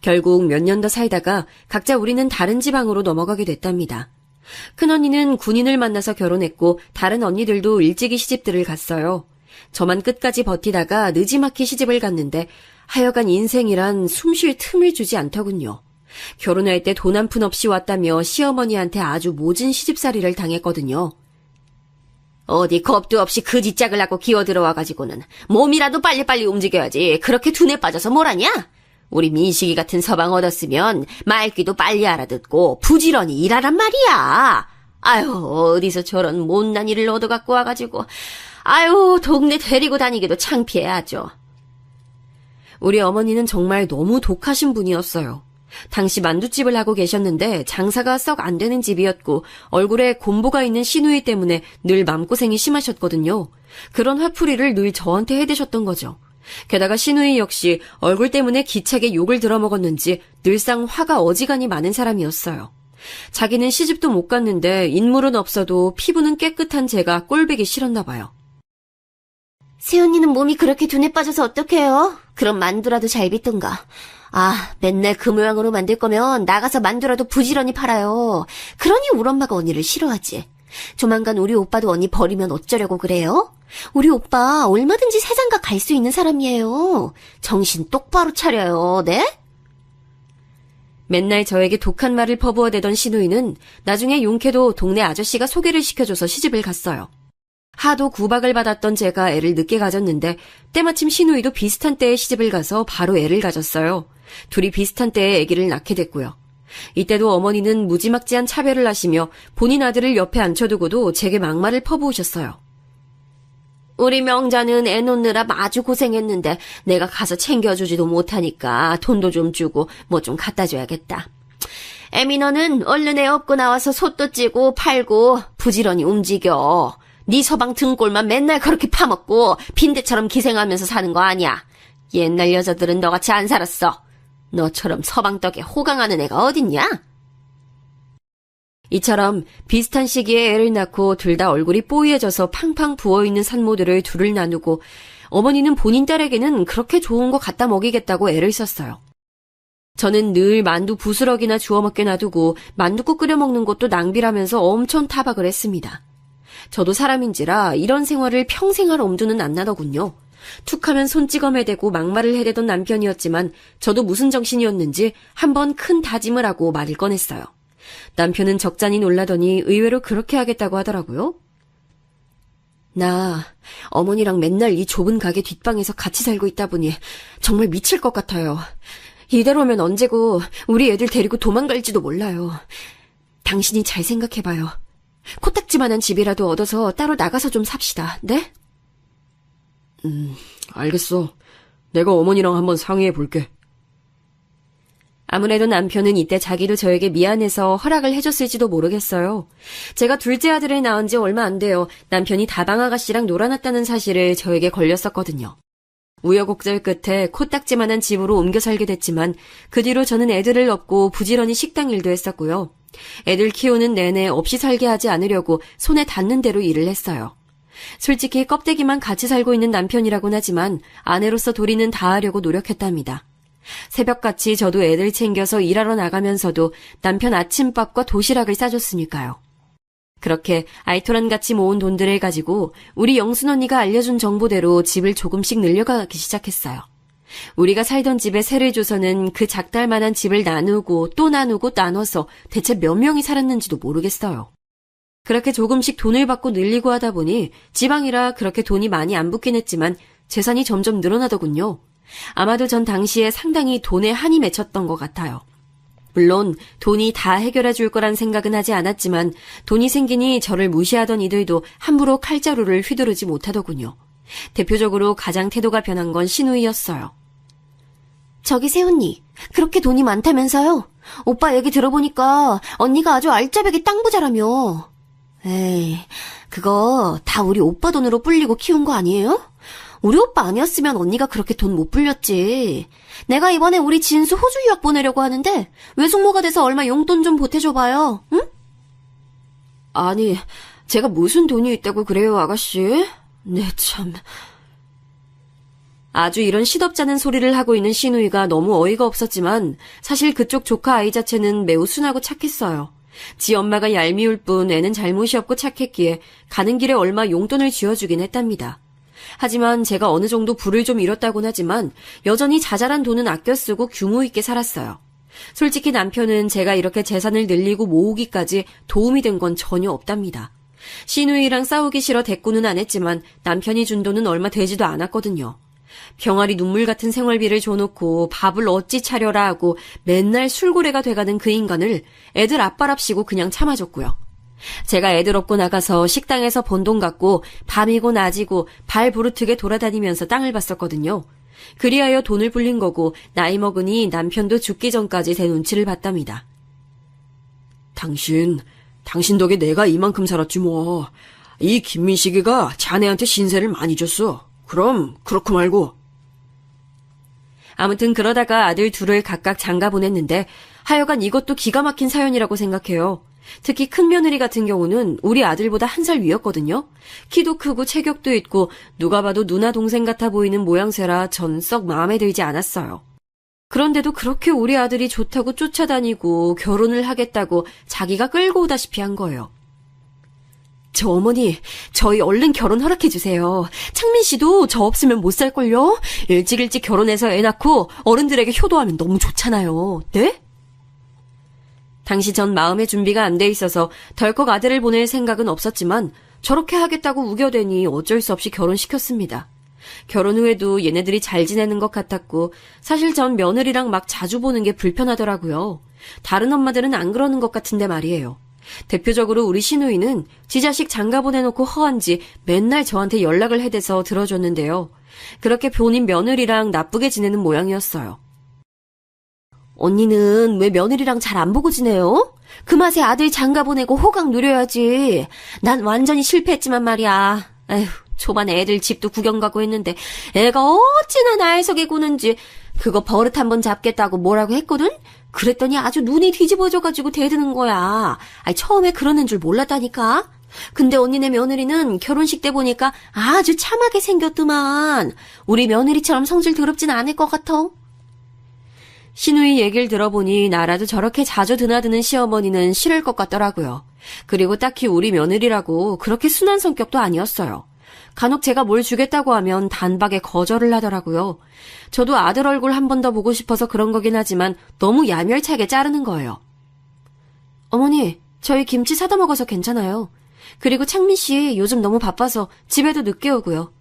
결국 몇 년 더 살다가 각자 우리는 다른 지방으로 넘어가게 됐답니다. 큰언니는 군인을 만나서 결혼했고 다른 언니들도 일찍이 시집들을 갔어요. 저만 끝까지 버티다가 느지막이 시집을 갔는데 하여간 인생이란 숨 쉴 틈을 주지 않더군요. 결혼할 때 돈 한 푼 없이 왔다며 시어머니한테 아주 모진 시집살이를 당했거든요. 어디 겁도 없이 그 짓짝을 하고 기어들어와가지고는 몸이라도 빨리빨리 움직여야지 그렇게 둔에 빠져서 뭘 하냐? 우리 민식이 같은 서방 얻었으면 말귀도 빨리 알아듣고 부지런히 일하란 말이야. 아유, 어디서 저런 못난 일을 얻어갖고 와가지고 아유, 동네 데리고 다니기도 창피해 아주. 우리 어머니는 정말 너무 독하신 분이었어요. 당시 만두집을 하고 계셨는데 장사가 썩 안 되는 집이었고 얼굴에 곰보가 있는 시누이 때문에 늘 맘고생이 심하셨거든요. 그런 화풀이를 늘 저한테 해대셨던 거죠. 게다가 시누이 역시 얼굴 때문에 기차게 욕을 들어먹었는지 늘상 화가 어지간히 많은 사람이었어요. 자기는 시집도 못 갔는데 인물은 없어도 피부는 깨끗한 제가 꼴보기 싫었나 봐요. 새언니는 몸이 그렇게 둔에 빠져서 어떡해요? 그럼 만두라도 잘 빚든가. 아, 맨날 그 모양으로 만들 거면 나가서 만두라도 부지런히 팔아요. 그러니 우리 엄마가 언니를 싫어하지. 조만간 우리 오빠도 언니 버리면 어쩌려고 그래요? 우리 오빠 얼마든지 세상가 갈 수 있는 사람이에요. 정신 똑바로 차려요, 네? 맨날 저에게 독한 말을 퍼부어대던 시누이는 나중에 용케도 동네 아저씨가 소개를 시켜줘서 시집을 갔어요. 하도 구박을 받았던 제가 애를 늦게 가졌는데 때마침 시누이도 비슷한 때에 시집을 가서 바로 애를 가졌어요. 둘이 비슷한 때에 아기를 낳게 됐고요. 이때도 어머니는 무지막지한 차별을 하시며 본인 아들을 옆에 앉혀두고도 제게 막말을 퍼부으셨어요. 우리 명자는 애 놓느라 아주 고생했는데 내가 가서 챙겨주지도 못하니까 돈도 좀 주고 뭐 좀 갖다 줘야겠다. 애미 너는 얼른 애 업고 나와서 솥도 찌고 팔고 부지런히 움직여. 네 서방 등골만 맨날 그렇게 파먹고 빈대처럼 기생하면서 사는 거 아니야. 옛날 여자들은 너같이 안 살았어. 너처럼 서방 떡에 호강하는 애가 어딨냐? 이처럼 비슷한 시기에 애를 낳고 둘 다 얼굴이 뽀얘져서 팡팡 부어있는 산모들을 둘을 나누고 어머니는 본인 딸에게는 그렇게 좋은 거 갖다 먹이겠다고 애를 썼어요. 저는 늘 만두 부스럭이나 주워 먹게 놔두고 만두국 끓여 먹는 것도 낭비라면서 엄청 타박을 했습니다. 저도 사람인지라 이런 생활을 평생 할 엄두는 안 나더군요. 툭하면 손찌검 해대고 막말을 해대던 남편이었지만 저도 무슨 정신이었는지 한번 큰 다짐을 하고 말을 꺼냈어요. 남편은 적잖이 놀라더니 의외로 그렇게 하겠다고 하더라고요. 나 어머니랑 맨날 이 좁은 가게 뒷방에서 같이 살고 있다 보니 정말 미칠 것 같아요. 이대로면 언제고 우리 애들 데리고 도망갈지도 몰라요. 당신이 잘 생각해봐요. 코딱지만한 집이라도 얻어서 따로 나가서 좀 삽시다. 네? 알겠어. 내가 어머니랑 한번 상의해 볼게. 아무래도 남편은 이때 자기도 저에게 미안해서 허락을 해줬을지도 모르겠어요. 제가 둘째 아들을 낳은 지 얼마 안 돼요. 남편이 다방 아가씨랑 놀아났다는 사실을 저에게 걸렸었거든요. 우여곡절 끝에 코딱지만한 집으로 옮겨 살게 됐지만 그 뒤로 저는 애들을 업고 부지런히 식당 일도 했었고요. 애들 키우는 내내 없이 살게 하지 않으려고 손에 닿는 대로 일을 했어요. 솔직히 껍데기만 같이 살고 있는 남편이라곤 하지만 아내로서 도리는 다하려고 노력했답니다. 새벽같이 저도 애들 챙겨서 일하러 나가면서도 남편 아침밥과 도시락을 싸줬으니까요. 그렇게 알토란같이 모은 돈들을 가지고 우리 영순 언니가 알려준 정보대로 집을 조금씩 늘려가기 시작했어요. 우리가 살던 집에 세를 줘서는 그 작달만한 집을 나누고 또 나누고 나눠서 대체 몇 명이 살았는지도 모르겠어요. 그렇게 조금씩 돈을 받고 늘리고 하다 보니 지방이라 그렇게 돈이 많이 안 붙긴 했지만 재산이 점점 늘어나더군요. 아마도 전 당시에 상당히 돈에 한이 맺혔던 것 같아요. 물론 돈이 다 해결해 줄 거란 생각은 하지 않았지만 돈이 생기니 저를 무시하던 이들도 함부로 칼자루를 휘두르지 못하더군요. 대표적으로 가장 태도가 변한 건 신우이였어요. 저기 세훈니, 그렇게 돈이 많다면서요? 오빠 얘기 들어보니까 언니가 아주 알짜배기 땅 부자라며. 에이, 그거 다 우리 오빠 돈으로 불리고 키운 거 아니에요? 우리 오빠 아니었으면 언니가 그렇게 돈 못 불렸지. 내가 이번에 우리 진수 호주 유학 보내려고 하는데 외숙모가 돼서 얼마 용돈 좀 보태줘봐요. 응? 아니, 제가 무슨 돈이 있다고 그래요, 아가씨? 네, 참. 아주 이런 시덥잖은 소리를 하고 있는 신우이가 너무 어이가 없었지만 사실 그쪽 조카 아이 자체는 매우 순하고 착했어요. 지 엄마가 얄미울 뿐 애는 잘못이 없고 착했기에 가는 길에 얼마 용돈을 쥐어주긴 했답니다. 하지만 제가 어느 정도 부를 좀 잃었다곤 하지만 여전히 자잘한 돈은 아껴 쓰고 규모 있게 살았어요. 솔직히 남편은 제가 이렇게 재산을 늘리고 모으기까지 도움이 된 건 전혀 없답니다. 신우이랑 싸우기 싫어 대꾸는 안 했지만 남편이 준 돈은 얼마 되지도 않았거든요. 병아리 눈물 같은 생활비를 줘놓고 밥을 어찌 차려라 하고 맨날 술고래가 돼가는 그 인간을 애들 아빠랍시고 그냥 참아줬고요. 제가 애들 업고 나가서 식당에서 번 돈 갖고 밤이고 낮이고 발 부르트게 돌아다니면서 땅을 봤었거든요. 그리하여 돈을 불린 거고 나이 먹으니 남편도 죽기 전까지 제 눈치를 봤답니다. 당신 덕에 내가 이만큼 살았지 뭐. 이 김민식이가 자네한테 신세를 많이 줬어. 그럼 그렇고 말고. 아무튼 그러다가 아들 둘을 각각 장가 보냈는데 하여간 이것도 기가 막힌 사연이라고 생각해요. 특히 큰 며느리 같은 경우는 우리 아들보다 1살 위였거든요. 키도 크고 체격도 있고 누가 봐도 누나 동생 같아 보이는 모양새라 전 썩 마음에 들지 않았어요. 그런데도 그렇게 우리 아들이 좋다고 쫓아다니고 결혼을 하겠다고 자기가 끌고 오다시피 한 거예요. 저 어머니, 저희 얼른 결혼 허락해주세요. 창민 씨도 저 없으면 못 살걸요? 일찍 결혼해서 애 낳고 어른들에게 효도하면 너무 좋잖아요. 네? 당시 전 마음의 준비가 안 돼 있어서 덜컥 아들을 보낼 생각은 없었지만 저렇게 하겠다고 우겨대니 어쩔 수 없이 결혼시켰습니다. 결혼 후에도 얘네들이 잘 지내는 것 같았고 사실 전 며느리랑 막 자주 보는 게 불편하더라고요. 다른 엄마들은 안 그러는 것 같은데 말이에요. 대표적으로 우리 신우이는 지 자식 장가 보내놓고 허한지 맨날 저한테 연락을 해대서 들어줬는데요. 그렇게 본인 며느리랑 나쁘게 지내는 모양이었어요. 언니는 왜 며느리랑 잘 안 보고 지내요? 그 맛에 아들 장가 보내고 호강 누려야지. 난 완전히 실패했지만 말이야. 에휴, 초반에 애들 집도 구경 가고 했는데 애가 어찌나 나이석에 구는지 그거 버릇 한번 잡겠다고 뭐라고 했거든? 그랬더니 아주 눈이 뒤집어져가지고 대드는 거야. 아니, 처음에 그러는 줄 몰랐다니까. 근데 언니네 며느리는 결혼식 때 보니까 아주 참하게 생겼더만. 우리 며느리처럼 성질 더럽진 않을 것 같아. 신우이 얘기를 들어보니 나라도 저렇게 자주 드나드는 시어머니는 싫을 것 같더라고요. 그리고 딱히 우리 며느리라고 그렇게 순한 성격도 아니었어요. 간혹 제가 뭘 주겠다고 하면 단박에 거절을 하더라고요. 저도 아들 얼굴 한 번 더 보고 싶어서 그런 거긴 하지만 너무 야멸차게 자르는 거예요. 어머니, 저희 김치 사다 먹어서 괜찮아요. 그리고 창민 씨 요즘 너무 바빠서 집에도 늦게 오고요.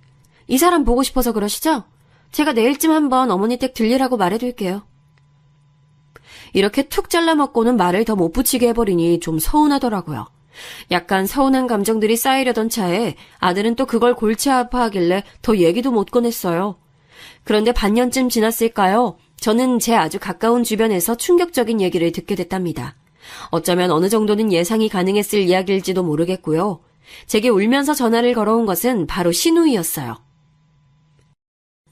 이 사람 보고 싶어서 그러시죠? 제가 내일쯤 한번 어머니 댁 들리라고 말해둘게요. 이렇게 툭 잘라먹고는 말을 더 못 붙이게 해버리니 좀 서운하더라고요. 약간 서운한 감정들이 쌓이려던 차에 아들은 또 그걸 골치 아파하길래 더 얘기도 못 꺼냈어요. 그런데 반년쯤 지났을까요? 저는 제 아주 가까운 주변에서 충격적인 얘기를 듣게 됐답니다. 어쩌면 어느 정도는 예상이 가능했을 이야기일지도 모르겠고요. 제게 울면서 전화를 걸어온 것은 바로 신우이였어요.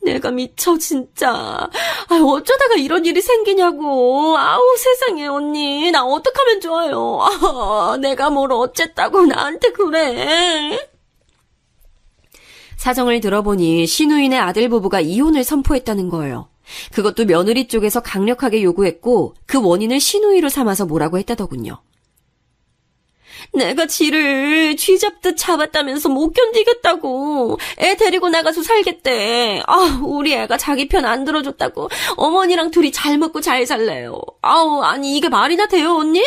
내가 미쳐 진짜. 어쩌다가 이런 일이 생기냐고. 아우 세상에 언니. 나 어떡하면 좋아요. 내가 뭘 어쨌다고 나한테 그래. 사정을 들어보니 신우인의 아들 부부가 이혼을 선포했다는 거예요. 그것도 며느리 쪽에서 강력하게 요구했고 그 원인을 신우이로 삼아서 뭐라고 했다더군요. 내가 지를 쥐잡듯 잡았다면서 못 견디겠다고. 애 데리고 나가서 살겠대. 우리 애가 자기 편 안 들어줬다고. 어머니랑 둘이 잘 먹고 잘 살래요. 아니 이게 말이나 돼요, 언니?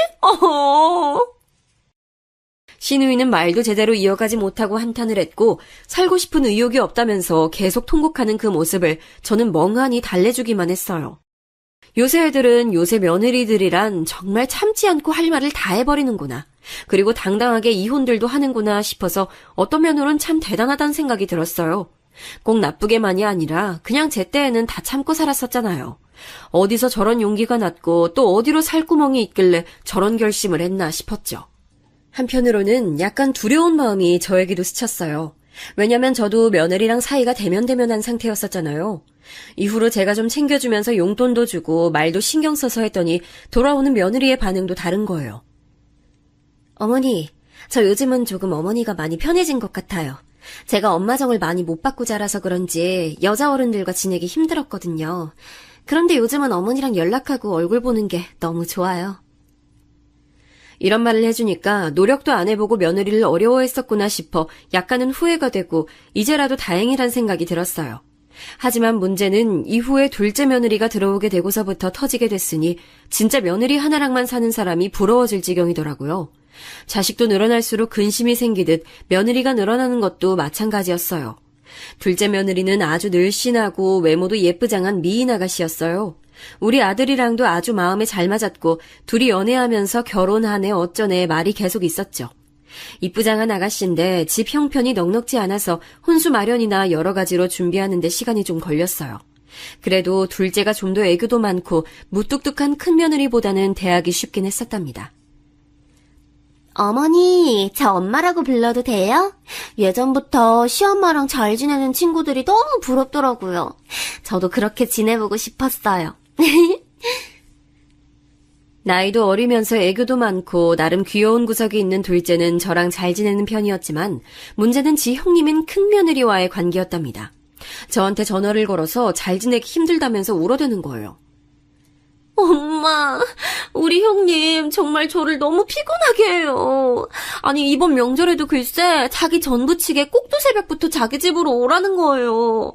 신우이는 말도 제대로 이어가지 못하고 한탄을 했고 살고 싶은 의욕이 없다면서 계속 통곡하는 그 모습을 저는 멍하니 달래주기만 했어요. 요새 애들은 요새 며느리들이란 정말 참지 않고 할 말을 다 해버리는구나. 그리고 당당하게 이혼들도 하는구나 싶어서 어떤 면으론 참 대단하다는 생각이 들었어요. 꼭 나쁘게만이 아니라 그냥 제 때에는 다 참고 살았었잖아요. 어디서 저런 용기가 났고 또 어디로 살구멍이 있길래 저런 결심을 했나 싶었죠. 한편으로는 약간 두려운 마음이 저에게도 스쳤어요. 왜냐면 저도 며느리랑 사이가 대면대면한 상태였었잖아요. 이후로 제가 좀 챙겨주면서 용돈도 주고 말도 신경 써서 했더니 돌아오는 며느리의 반응도 다른 거예요. 어머니, 저 요즘은 조금 어머니가 많이 편해진 것 같아요. 제가 엄마 정을 많이 못 받고 자라서 그런지 여자 어른들과 지내기 힘들었거든요. 그런데 요즘은 어머니랑 연락하고 얼굴 보는 게 너무 좋아요. 이런 말을 해주니까 노력도 안 해보고 며느리를 어려워했었구나 싶어 약간은 후회가 되고 이제라도 다행이란 생각이 들었어요. 하지만 문제는 이후에 둘째 며느리가 들어오게 되고서부터 터지게 됐으니 진짜 며느리 하나랑만 사는 사람이 부러워질 지경이더라고요. 자식도 늘어날수록 근심이 생기듯 며느리가 늘어나는 것도 마찬가지였어요. 둘째 며느리는 아주 늘씬하고 외모도 예쁘장한 미인 아가씨였어요. 우리 아들이랑도 아주 마음에 잘 맞았고 둘이 연애하면서 결혼하네 어쩌네 말이 계속 있었죠. 이쁘장한 아가씨인데 집 형편이 넉넉지 않아서 혼수 마련이나 여러 가지로 준비하는 데 시간이 좀 걸렸어요. 그래도 둘째가 좀 더 애교도 많고 무뚝뚝한 큰며느리보다는 대하기 쉽긴 했었답니다. 어머니, 저 엄마라고 불러도 돼요? 예전부터 시엄마랑 잘 지내는 친구들이 너무 부럽더라고요. 저도 그렇게 지내보고 싶었어요. 나이도 어리면서 애교도 많고 나름 귀여운 구석이 있는 둘째는 저랑 잘 지내는 편이었지만 문제는 지 형님인 큰며느리와의 관계였답니다. 저한테 전화를 걸어서 잘 지내기 힘들다면서 울어대는 거예요. 엄마, 우리 형님 정말 저를 너무 피곤하게 해요. 아니 이번 명절에도 글쎄 자기 전 부치게 꼭두새벽부터 자기 집으로 오라는 거예요.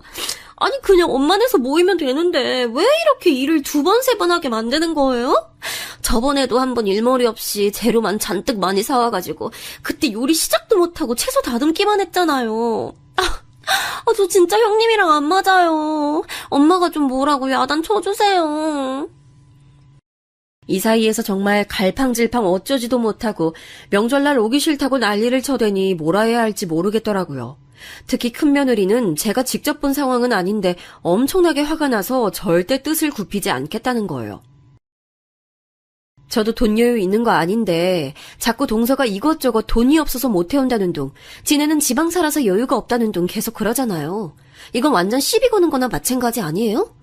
아니 그냥 엄마네서 모이면 되는데 왜 이렇게 일을 2번, 3번 하게 만드는 거예요? 저번에도 한번 일머리 없이 재료만 잔뜩 많이 사와가지고 그때 요리 시작도 못하고 채소 다듬기만 했잖아요. 저 진짜 형님이랑 안 맞아요. 엄마가 좀 뭐라고 야단 쳐주세요. 이 사이에서 정말 갈팡질팡 어쩌지도 못하고 명절날 오기 싫다고 난리를 쳐대니 뭐라 해야 할지 모르겠더라고요. 특히 큰며느리는 제가 직접 본 상황은 아닌데 엄청나게 화가 나서 절대 뜻을 굽히지 않겠다는 거예요. 저도 돈 여유 있는 거 아닌데 자꾸 동서가 이것저것 돈이 없어서 못 해온다는 둥, 지네는 지방 살아서 여유가 없다는 둥 계속 그러잖아요. 이건 완전 시비 거는 거나 마찬가지 아니에요?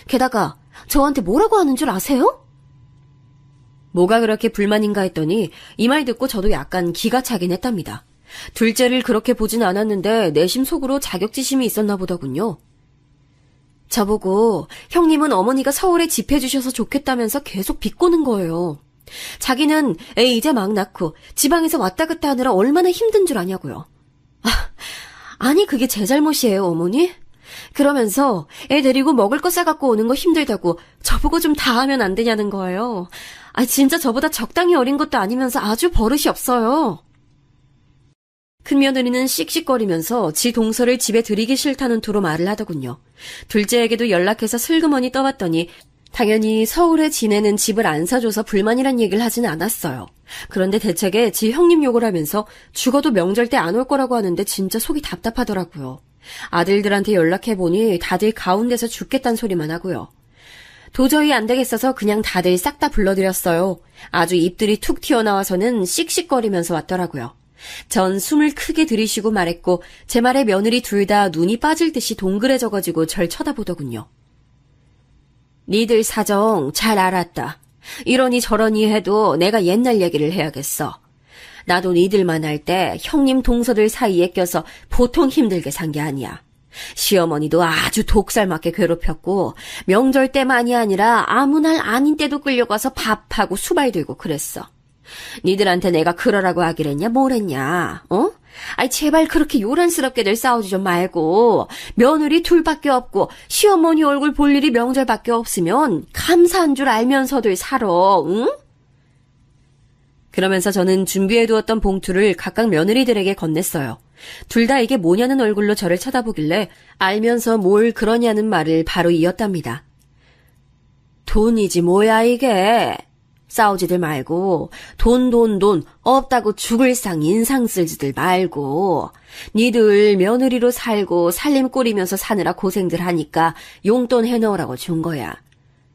게다가 저한테 뭐라고 하는 줄 아세요? 뭐가 그렇게 불만인가 했더니 이 말 듣고 저도 약간 기가 차긴 했답니다. 둘째를 그렇게 보진 않았는데 내심 속으로 자격지심이 있었나 보더군요. 저보고 형님은 어머니가 서울에 집 해주셔서 좋겠다면서 계속 비꼬는 거예요. 자기는 애 이제 막 낳고 지방에서 왔다 갔다 하느라 얼마나 힘든 줄 아냐고요. 아니 그게 제 잘못이에요 어머니? 그러면서 애 데리고 먹을 거 싸갖고 오는 거 힘들다고 저보고 좀 다 하면 안 되냐는 거예요. 진짜 저보다 적당히 어린 것도 아니면서 아주 버릇이 없어요. 큰며느리는 씩씩거리면서 지 동서를 집에 들이기 싫다는 투로 말을 하더군요. 둘째에게도 연락해서 슬그머니 떠봤더니 당연히 서울에 지내는 집을 안 사줘서 불만이란 얘기를 하진 않았어요. 그런데 대책에 지 형님 욕을 하면서 죽어도 명절 때 안 올 거라고 하는데 진짜 속이 답답하더라고요. 아들들한테 연락해보니 다들 가운데서 죽겠다는 소리만 하고요. 도저히 안 되겠어서 그냥 다들 싹 다 불러드렸어요. 아주 입들이 툭 튀어나와서는 씩씩거리면서 왔더라고요. 전 숨을 크게 들이쉬고 말했고 제 말에 며느리 둘 다 눈이 빠질 듯이 동그래져가지고 절 쳐다보더군요. 니들 사정 잘 알았다. 이러니 저러니 해도 내가 옛날 얘기를 해야겠어. 나도 니들만 할 때 형님 동서들 사이에 껴서 보통 힘들게 산 게 아니야. 시어머니도 아주 독살맞게 괴롭혔고 명절 때만이 아니라 아무 날 아닌 때도 끌려가서 밥하고 수발 들고 그랬어. 니들한테 내가 그러라고 하기랬냐, 뭐랬냐, 어? 아이, 제발 그렇게 요란스럽게들 싸우지 좀 말고, 며느리 둘밖에 없고, 시어머니 얼굴 볼 일이 명절밖에 없으면, 감사한 줄 알면서들 살아, 응? 그러면서 저는 준비해두었던 봉투를 각각 며느리들에게 건넸어요. 둘 다 이게 뭐냐는 얼굴로 저를 쳐다보길래 알면서 뭘 그러냐는 말을 바로 이었답니다. 돈이지 뭐야 이게. 싸우지들 말고 돈 없다고 죽을 상 인상 쓸지들 말고 니들 며느리로 살고 살림 꾸리면서 사느라 고생들 하니까 용돈 해놓으라고 준 거야.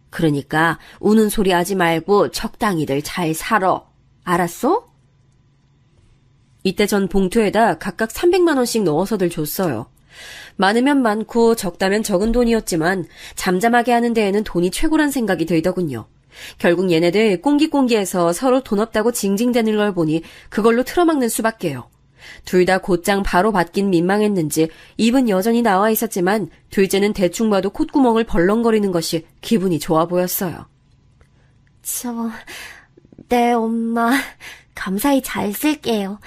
그러니까 우는 소리 하지 말고 적당히들 잘 살아. 알았어? 이때 전 봉투에다 각각 300만 원씩 넣어서들 줬어요. 많으면 많고 적다면 적은 돈이었지만 잠잠하게 하는 데에는 돈이 최고란 생각이 들더군요. 결국 얘네들 꽁기꽁기해서 서로 돈 없다고 징징대는 걸 보니 그걸로 틀어막는 수밖에요. 둘 다 곧장 바로 받긴 민망했는지 입은 여전히 나와 있었지만 둘째는 대충 봐도 콧구멍을 벌렁거리는 것이 기분이 좋아 보였어요. 네, 엄마. 감사히 잘 쓸게요.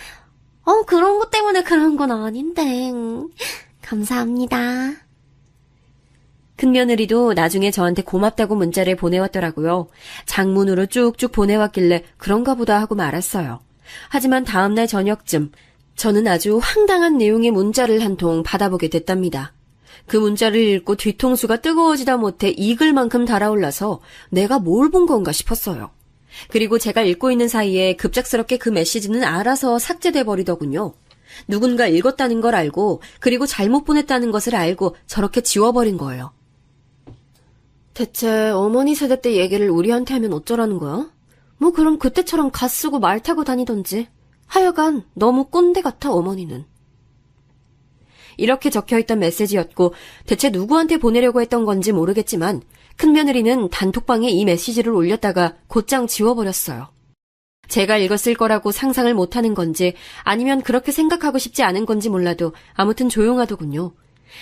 그런 것 때문에 그런 건 아닌데. 감사합니다. 큰며느리도 나중에 저한테 고맙다고 문자를 보내왔더라고요. 장문으로 쭉쭉 보내왔길래 그런가 보다 하고 말았어요. 하지만 다음날 저녁쯤 저는 아주 황당한 내용의 문자를 한 통 받아보게 됐답니다. 그 문자를 읽고 뒤통수가 뜨거워지다 못해 익을 만큼 달아올라서 내가 뭘 본 건가 싶었어요. 그리고 제가 읽고 있는 사이에 급작스럽게 그 메시지는 알아서 삭제돼 버리더군요. 누군가 읽었다는 걸 알고 그리고 잘못 보냈다는 것을 알고 저렇게 지워버린 거예요. 대체 어머니 세대 때 얘기를 우리한테 하면 어쩌라는 거야? 뭐 그럼 그때처럼 가 쓰고 말 타고 다니던지. 하여간 너무 꼰대 같아 어머니는. 이렇게 적혀있던 메시지였고 대체 누구한테 보내려고 했던 건지 모르겠지만 큰며느리는 단톡방에 이 메시지를 올렸다가 곧장 지워버렸어요. 제가 읽었을 거라고 상상을 못하는 건지 아니면 그렇게 생각하고 싶지 않은 건지 몰라도 아무튼 조용하더군요.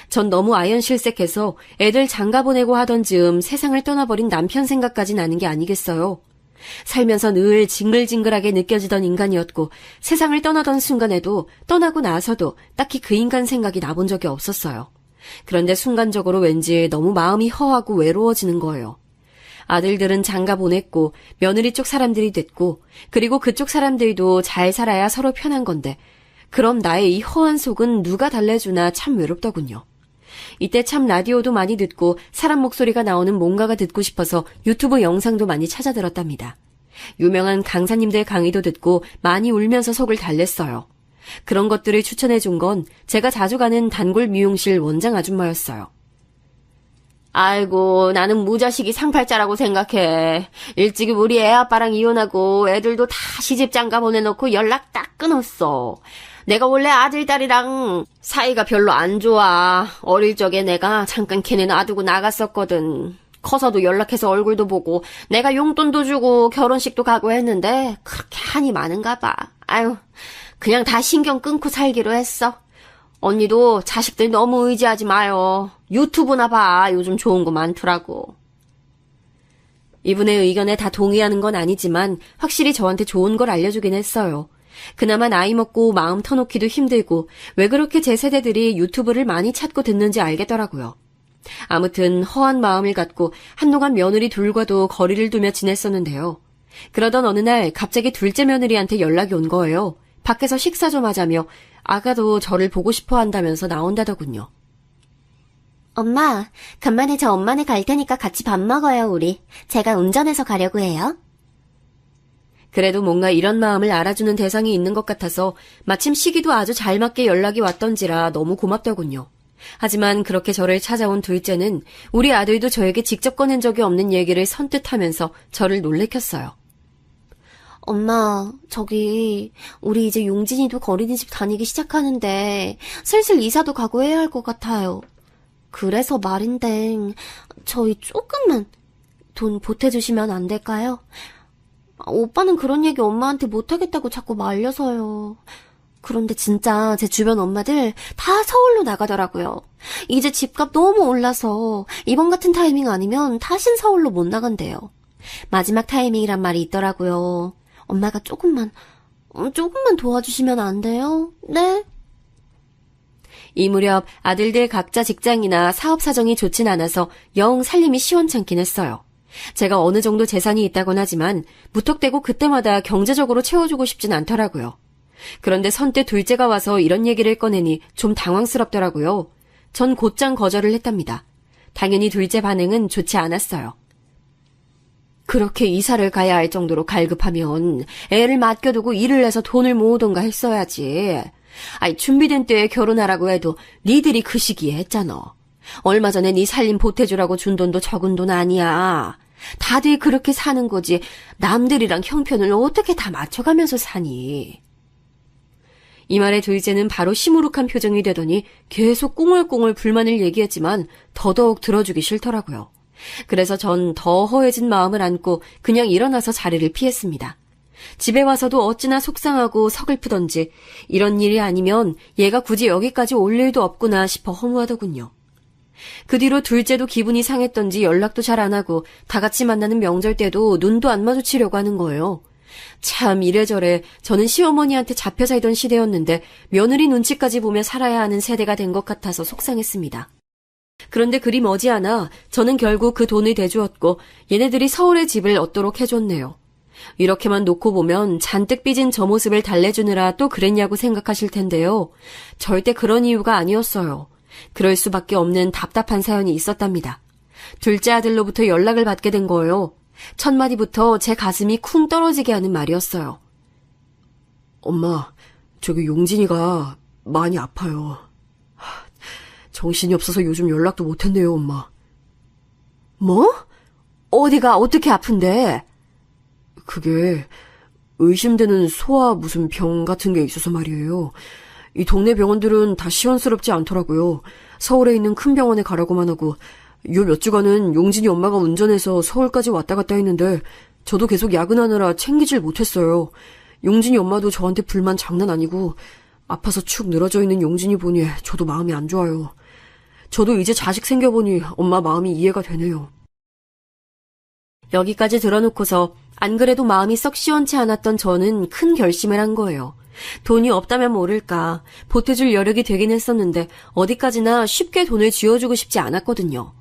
전 너무 아연실색해서 애들 장가 보내고 하던 즈음 세상을 떠나버린 남편 생각까지 나는 게 아니겠어요. 살면서 늘 징글징글하게 느껴지던 인간이었고 세상을 떠나던 순간에도 떠나고 나서도 딱히 그 인간 생각이 나본 적이 없었어요. 그런데 순간적으로 왠지 너무 마음이 허하고 외로워지는 거예요. 아들들은 장가 보냈고 며느리 쪽 사람들이 됐고 그리고 그쪽 사람들도 잘 살아야 서로 편한 건데 그럼 나의 이 허한 속은 누가 달래주나 참 외롭더군요. 이때 참 라디오도 많이 듣고 사람 목소리가 나오는 뭔가가 듣고 싶어서 유튜브 영상도 많이 찾아 들었답니다. 유명한 강사님들 강의도 듣고 많이 울면서 속을 달랬어요. 그런 것들을 추천해 준 건 제가 자주 가는 단골 미용실 원장 아줌마였어요. 아이고, 나는 무자식이 상팔자라고 생각해. 일찍이 우리 애 아빠랑 이혼하고 애들도 다 시집 장가 보내놓고 연락 딱 끊었어. 내가 원래 아들, 딸이랑 사이가 별로 안 좋아. 어릴 적에 내가 잠깐 걔네 놔두고 나갔었거든. 커서도 연락해서 얼굴도 보고 내가 용돈도 주고 결혼식도 가고 했는데 그렇게 한이 많은가 봐. 아유, 그냥 다 신경 끊고 살기로 했어. 언니도 자식들 너무 의지하지 마요. 유튜브나 봐. 요즘 좋은 거 많더라고. 이분의 의견에 다 동의하는 건 아니지만 확실히 저한테 좋은 걸 알려주긴 했어요. 그나마 나이 먹고 마음 터놓기도 힘들고 왜 그렇게 제 세대들이 유튜브를 많이 찾고 듣는지 알겠더라고요. 아무튼 허한 마음을 갖고 한동안 며느리 둘과도 거리를 두며 지냈었는데요. 그러던 어느 날 갑자기 둘째 며느리한테 연락이 온 거예요. 밖에서 식사 좀 하자며 아가도 저를 보고 싶어 한다면서 나온다더군요. 엄마, 간만에 저 엄마네 갈 테니까 같이 밥 먹어요, 우리. 제가 운전해서 가려고 해요. 그래도 뭔가 이런 마음을 알아주는 대상이 있는 것 같아서 마침 시기도 아주 잘 맞게 연락이 왔던지라 너무 고맙더군요. 하지만 그렇게 저를 찾아온 둘째는 우리 아들도 저에게 직접 꺼낸 적이 없는 얘기를 선뜻 하면서 저를 놀래켰어요. 엄마, 우리 이제 용진이도 어린이집 다니기 시작하는데 슬슬 이사도 가고 해야 할 것 같아요. 그래서 말인데 저희 조금만 돈 보태주시면 안 될까요? 오빠는 그런 얘기 엄마한테 못하겠다고 자꾸 말려서요. 그런데 진짜 제 주변 엄마들 다 서울로 나가더라고요. 이제 집값 너무 올라서 이번 같은 타이밍 아니면 다신 서울로 못 나간대요. 마지막 타이밍이란 말이 있더라고요. 엄마가 조금만 도와주시면 안 돼요? 네? 이 무렵 아들들 각자 직장이나 사업 사정이 좋진 않아서 영 살림이 시원찮긴 했어요. 제가 어느 정도 재산이 있다곤 하지만 무턱대고 그때마다 경제적으로 채워주고 싶진 않더라고요. 그런데 선뜻 둘째가 와서 이런 얘기를 꺼내니 좀 당황스럽더라고요. 전 곧장 거절을 했답니다. 당연히 둘째 반응은 좋지 않았어요. 그렇게 이사를 가야 할 정도로 갈급하면 애를 맡겨두고 일을 해서 돈을 모으던가 했어야지. 아이, 준비된 때에 결혼하라고 해도 니들이 그 시기에 했잖아. 얼마 전에 니 살림 보태주라고 준 돈도 적은 돈 아니야. 다들 그렇게 사는 거지. 남들이랑 형편을 어떻게 다 맞춰가면서 사니. 이 말에 둘째는 바로 시무룩한 표정이 되더니 계속 꽁얼꽁얼 불만을 얘기했지만 더더욱 들어주기 싫더라고요. 그래서 전 더 허해진 마음을 안고 그냥 일어나서 자리를 피했습니다. 집에 와서도 어찌나 속상하고 서글프던지 이런 일이 아니면 얘가 굳이 여기까지 올 일도 없구나 싶어 허무하더군요. 그 뒤로 둘째도 기분이 상했던지 연락도 잘 안 하고 다 같이 만나는 명절 때도 눈도 안 마주치려고 하는 거예요. 참 이래저래 저는 시어머니한테 잡혀 살던 시대였는데 며느리 눈치까지 보며 살아야 하는 세대가 된 것 같아서 속상했습니다. 그런데 그리 머지않아 저는 결국 그 돈을 대주었고 얘네들이 서울에 집을 얻도록 해줬네요. 이렇게만 놓고 보면 잔뜩 삐진 저 모습을 달래주느라 또 그랬냐고 생각하실 텐데요. 절대 그런 이유가 아니었어요. 그럴 수밖에 없는 답답한 사연이 있었답니다. 둘째 아들로부터 연락을 받게 된 거예요. 첫 마디부터 제 가슴이 쿵 떨어지게 하는 말이었어요. 엄마, 저기 용진이가 많이 아파요. 정신이 없어서 요즘 연락도 못했네요, 엄마. 뭐? 어디가 어떻게 아픈데? 그게 의심되는 소아 무슨 병 같은 게 있어서 말이에요. 이 동네 병원들은 다 시원스럽지 않더라고요. 서울에 있는 큰 병원에 가라고만 하고 요 몇 주간은 용진이 엄마가 운전해서 서울까지 왔다 갔다 했는데 저도 계속 야근하느라 챙기질 못했어요. 용진이 엄마도 저한테 불만 장난 아니고 아파서 축 늘어져 있는 용진이 보니 저도 마음이 안 좋아요. 저도 이제 자식 생겨보니 엄마 마음이 이해가 되네요. 여기까지 들어놓고서 안 그래도 마음이 썩 시원치 않았던 저는 큰 결심을 한 거예요. 돈이 없다면 모를까 보태줄 여력이 되긴 했었는데 어디까지나 쉽게 돈을 쥐어주고 싶지 않았거든요.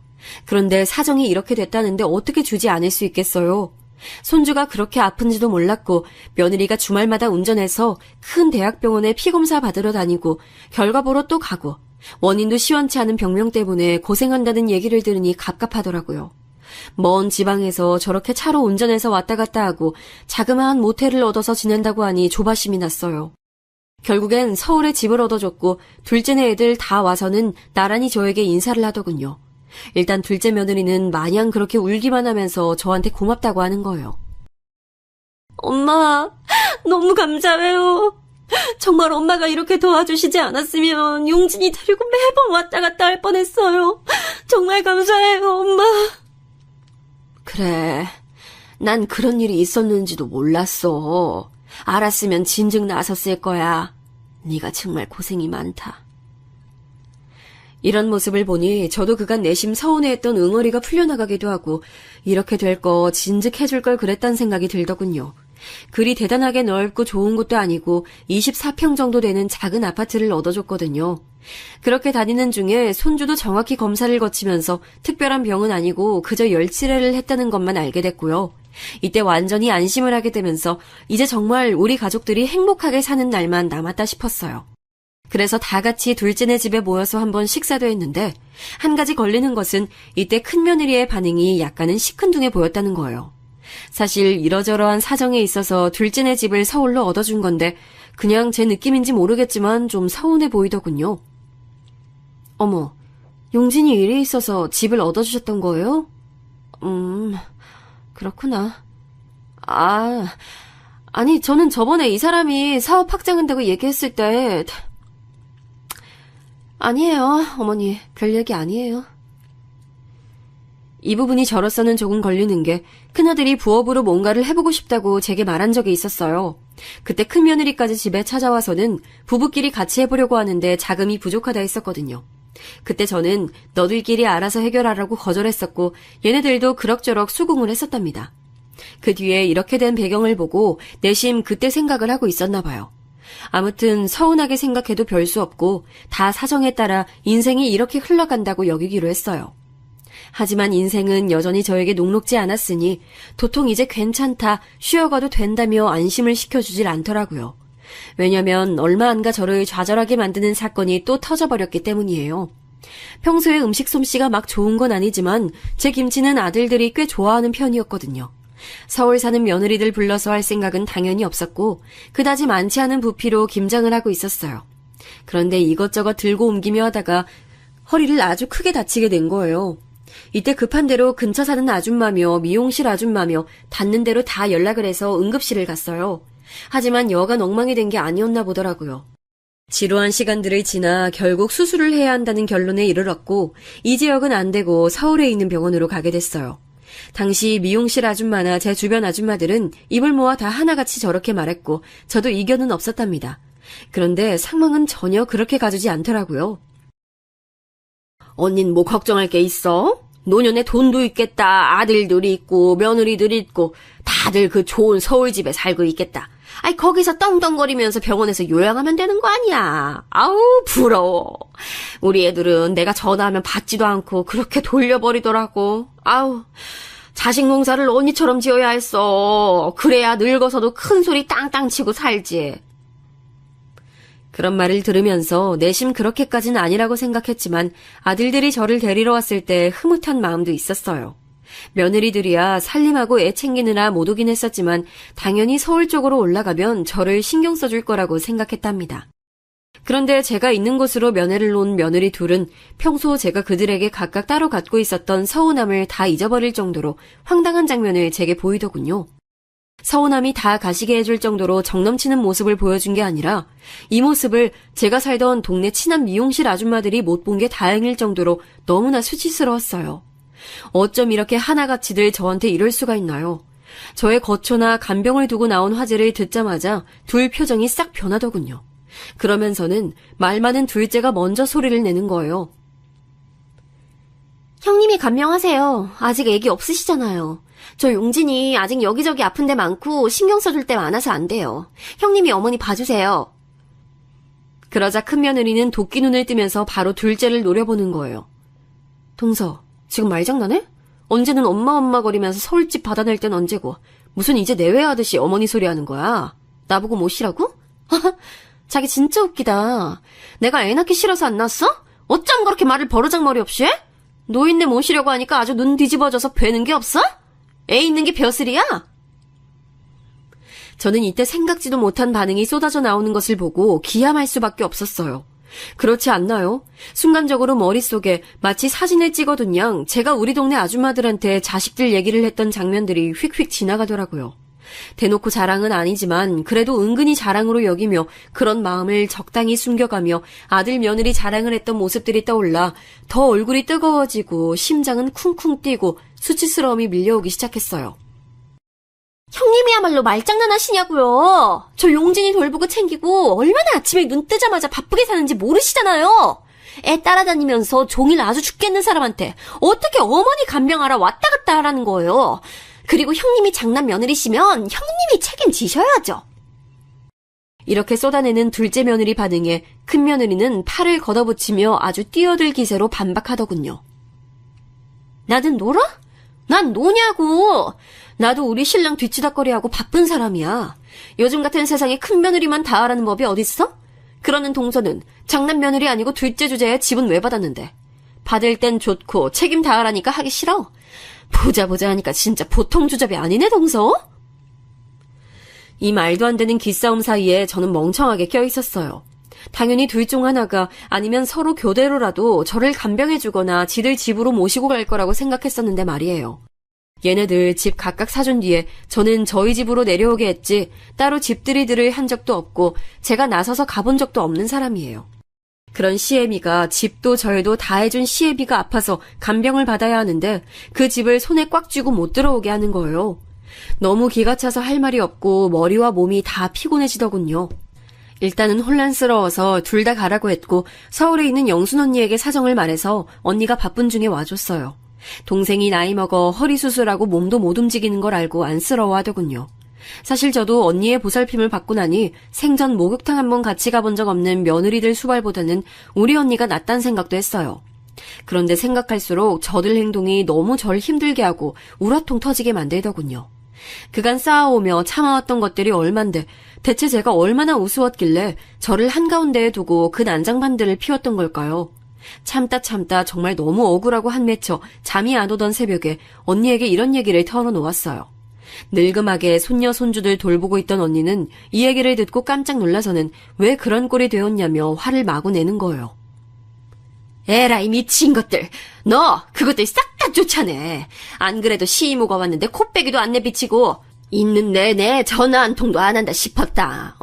그런데 사정이 이렇게 됐다는데 어떻게 주지 않을 수 있겠어요. 손주가 그렇게 아픈지도 몰랐고 며느리가 주말마다 운전해서 큰 대학병원에 피검사 받으러 다니고 결과 보러 또 가고 원인도 시원치 않은 병명 때문에 고생한다는 얘기를 들으니 갑갑하더라고요. 먼 지방에서 저렇게 차로 운전해서 왔다 갔다 하고 자그마한 모텔을 얻어서 지낸다고 하니 조바심이 났어요. 결국엔 서울에 집을 얻어줬고 둘째네 애들 다 와서는 나란히 저에게 인사를 하더군요. 일단 둘째 며느리는 마냥 그렇게 울기만 하면서 저한테 고맙다고 하는 거예요. 엄마, 너무 감사해요. 정말 엄마가 이렇게 도와주시지 않았으면 용진이 데리고 매번 왔다 갔다 할 뻔했어요. 정말 감사해요, 엄마. 그래, 난 그런 일이 있었는지도 몰랐어. 알았으면 진즉 나섰을 거야. 네가 정말 고생이 많다. 이런 모습을 보니 저도 그간 내심 서운해했던 응어리가 풀려나가기도 하고 이렇게 될 거 진즉 해줄 걸 그랬단 생각이 들더군요. 그리 대단하게 넓고 좋은 곳도 아니고 24평 정도 되는 작은 아파트를 얻어줬거든요. 그렇게 다니는 중에 손주도 정확히 검사를 거치면서 특별한 병은 아니고 그저 열치레를 했다는 것만 알게 됐고요. 이때 완전히 안심을 하게 되면서 이제 정말 우리 가족들이 행복하게 사는 날만 남았다 싶었어요. 그래서 다 같이 둘째네 집에 모여서 한번 식사도 했는데 한 가지 걸리는 것은 이때 큰며느리의 반응이 약간은 시큰둥해 보였다는 거예요. 사실 이러저러한 사정에 있어서 둘째네 집을 서울로 얻어준 건데 그냥 제 느낌인지 모르겠지만 좀 서운해 보이더군요. 어머, 용진이 일이 있어서 집을 얻어주셨던 거예요? 그렇구나. 아니 저는 저번에 이 사람이 사업 확장한다고 얘기했을 때 아니에요, 어머니. 별 얘기 아니에요. 이 부분이 저로서는 조금 걸리는 게 큰아들이 부업으로 뭔가를 해보고 싶다고 제게 말한 적이 있었어요. 그때 큰며느리까지 집에 찾아와서는 부부끼리 같이 해보려고 하는데 자금이 부족하다 했었거든요. 그때 저는 너들끼리 알아서 해결하라고 거절했었고 얘네들도 그럭저럭 수긍을 했었답니다. 그 뒤에 이렇게 된 배경을 보고 내심 그때 생각을 하고 있었나 봐요. 아무튼 서운하게 생각해도 별 수 없고 다 사정에 따라 인생이 이렇게 흘러간다고 여기기로 했어요. 하지만 인생은 여전히 저에게 녹록지 않았으니 도통 이제 괜찮다, 쉬어가도 된다며 안심을 시켜주질 않더라고요. 왜냐면 얼마 안 가 저를 좌절하게 만드는 사건이 또 터져버렸기 때문이에요. 평소에 음식 솜씨가 막 좋은 건 아니지만 제 김치는 아들들이 꽤 좋아하는 편이었거든요. 서울 사는 며느리들 불러서 할 생각은 당연히 없었고 그다지 많지 않은 부피로 김장을 하고 있었어요. 그런데 이것저것 들고 옮기며 하다가 허리를 아주 크게 다치게 된 거예요. 이때 급한 대로 근처 사는 아줌마며 미용실 아줌마며 닿는 대로 다 연락을 해서 응급실을 갔어요. 하지만 여간 엉망이 된 게 아니었나 보더라고요. 지루한 시간들을 지나 결국 수술을 해야 한다는 결론에 이르렀고 이 지역은 안 되고 서울에 있는 병원으로 가게 됐어요. 당시 미용실 아줌마나 제 주변 아줌마들은 입을 모아 다 하나같이 저렇게 말했고 저도 이견은 없었답니다. 그런데 상황은 전혀 그렇게 가주지 않더라고요. 언닌 뭐 걱정할 게 있어? 노년에 돈도 있겠다. 아들들이 있고 며느리들이 있고 다들 그 좋은 서울집에 살고 있겠다. 아이 거기서 떵떵거리면서 병원에서 요양하면 되는 거 아니야. 아우 부러워. 우리 애들은 내가 전화하면 받지도 않고 그렇게 돌려버리더라고. 아우 자식 농사를 언니처럼 지어야 했어. 그래야 늙어서도 큰 소리 땅땅 치고 살지. 그런 말을 들으면서 내심 그렇게까지는 아니라고 생각했지만 아들들이 저를 데리러 왔을 때 흐뭇한 마음도 있었어요. 며느리들이야 살림하고 애 챙기느라 못 오긴 했었지만 당연히 서울 쪽으로 올라가면 저를 신경 써줄 거라고 생각했답니다. 그런데 제가 있는 곳으로 면회를 놓은 며느리 둘은 평소 제가 그들에게 각각 따로 갖고 있었던 서운함을 다 잊어버릴 정도로 황당한 장면을 제게 보이더군요. 서운함이 다 가시게 해줄 정도로 정넘치는 모습을 보여준 게 아니라 이 모습을 제가 살던 동네 친한 미용실 아줌마들이 못 본 게 다행일 정도로 너무나 수치스러웠어요. 어쩜 이렇게 하나같이들 저한테 이럴 수가 있나요? 저의 거초나 간병을 두고 나온 화제를 듣자마자 둘 표정이 싹 변하더군요. 그러면서는 말 많은 둘째가 먼저 소리를 내는 거예요. 형님이 간병하세요. 아직 애기 없으시잖아요. 저 용진이 아직 여기저기 아픈 데 많고 신경 써줄 데 많아서 안 돼요. 형님이 어머니 봐주세요. 그러자 큰며느리는 도끼 눈을 뜨면서 바로 둘째를 노려보는 거예요. 동서, 지금 말장난해? 언제는 엄마 거리면서 서울집 받아낼 땐 언제고 무슨 이제 내외하듯이 어머니 소리 하는 거야. 나보고 모시라고? 자기 진짜 웃기다. 내가 애 낳기 싫어서 안 낳았어? 어쩜 그렇게 말을 버르장머리 없이 해? 노인네 모시려고 하니까 아주 눈 뒤집어져서 되는 게 없어? 애 있는 게 벼슬이야? 저는 이때 생각지도 못한 반응이 쏟아져 나오는 것을 보고 기함할 수밖에 없었어요. 그렇지 않나요? 순간적으로 머릿속에 마치 사진을 찍어둔 양 제가 우리 동네 아줌마들한테 자식들 얘기를 했던 장면들이 휙휙 지나가더라고요. 대놓고 자랑은 아니지만 그래도 은근히 자랑으로 여기며 그런 마음을 적당히 숨겨가며 아들 며느리 자랑을 했던 모습들이 떠올라 더 얼굴이 뜨거워지고 심장은 쿵쿵 뛰고 수치스러움이 밀려오기 시작했어요. 형님이야말로 말장난 하시냐고요. 저 용진이 돌보고 챙기고 얼마나 아침에 눈 뜨자마자 바쁘게 사는지 모르시잖아요. 애 따라다니면서 종일 아주 죽겠는 사람한테 어떻게 어머니 간병하라 왔다 갔다 하라는 거예요. 그리고 형님이 장남 며느리시면 형님이 책임지셔야죠. 이렇게 쏟아내는 둘째 며느리 반응에 큰 며느리는 팔을 걷어붙이며 아주 뛰어들 기세로 반박하더군요. 나는 놀아? 난 노냐고. 나도 우리 신랑 뒤치다거리하고 바쁜 사람이야. 요즘 같은 세상에 큰 며느리만 다 하라는 법이 어딨어? 그러는 동서는 장남 며느리 아니고 둘째 주제에 집은 왜 받았는데. 받을 땐 좋고 책임 다하라니까 하기 싫어. 보자 하니까 진짜 보통 주접이 아니네 동서. 이 말도 안 되는 기싸움 사이에 저는 멍청하게 껴있었어요. 당연히 둘 중 하나가 아니면 서로 교대로라도 저를 간병해주거나 지들 집으로 모시고 갈 거라고 생각했었는데 말이에요. 얘네들 집 각각 사준 뒤에 저는 저희 집으로 내려오게 했지 따로 집들이들을 한 적도 없고 제가 나서서 가본 적도 없는 사람이에요. 그런 시애미가 집도 절도 다 해준 시애비가 아파서 간병을 받아야 하는데 그 집을 손에 꽉 쥐고 못 들어오게 하는 거예요. 너무 기가 차서 할 말이 없고 머리와 몸이 다 피곤해지더군요. 일단은 혼란스러워서 둘 다 가라고 했고 서울에 있는 영순 언니에게 사정을 말해서 언니가 바쁜 중에 와줬어요. 동생이 나이 먹어 허리 수술하고 몸도 못 움직이는 걸 알고 안쓰러워하더군요. 사실 저도 언니의 보살핌을 받고 나니 생전 목욕탕 한번 같이 가본 적 없는 며느리들 수발보다는 우리 언니가 낫단 생각도 했어요. 그런데 생각할수록 저들 행동이 너무 절 힘들게 하고 우라통 터지게 만들더군요. 그간 쌓아오며 참아왔던 것들이 얼만데 대체 제가 얼마나 우스웠길래 저를 한가운데에 두고 그 난장판들을 피웠던 걸까요? 참다 정말 너무 억울하고 한맺혀 잠이 안 오던 새벽에 언니에게 이런 얘기를 털어놓았어요. 늙음하게 손녀 손주들 돌보고 있던 언니는 이 얘기를 듣고 깜짝 놀라서는 왜 그런 꼴이 되었냐며 화를 마구 내는 거예요. 에라이 미친 것들. 너 그것들 싹 다 쫓아내. 안 그래도 시이모가 왔는데 코빼기도 안 내비치고 있는 내내 전화 한 통도 안 한다 싶었다.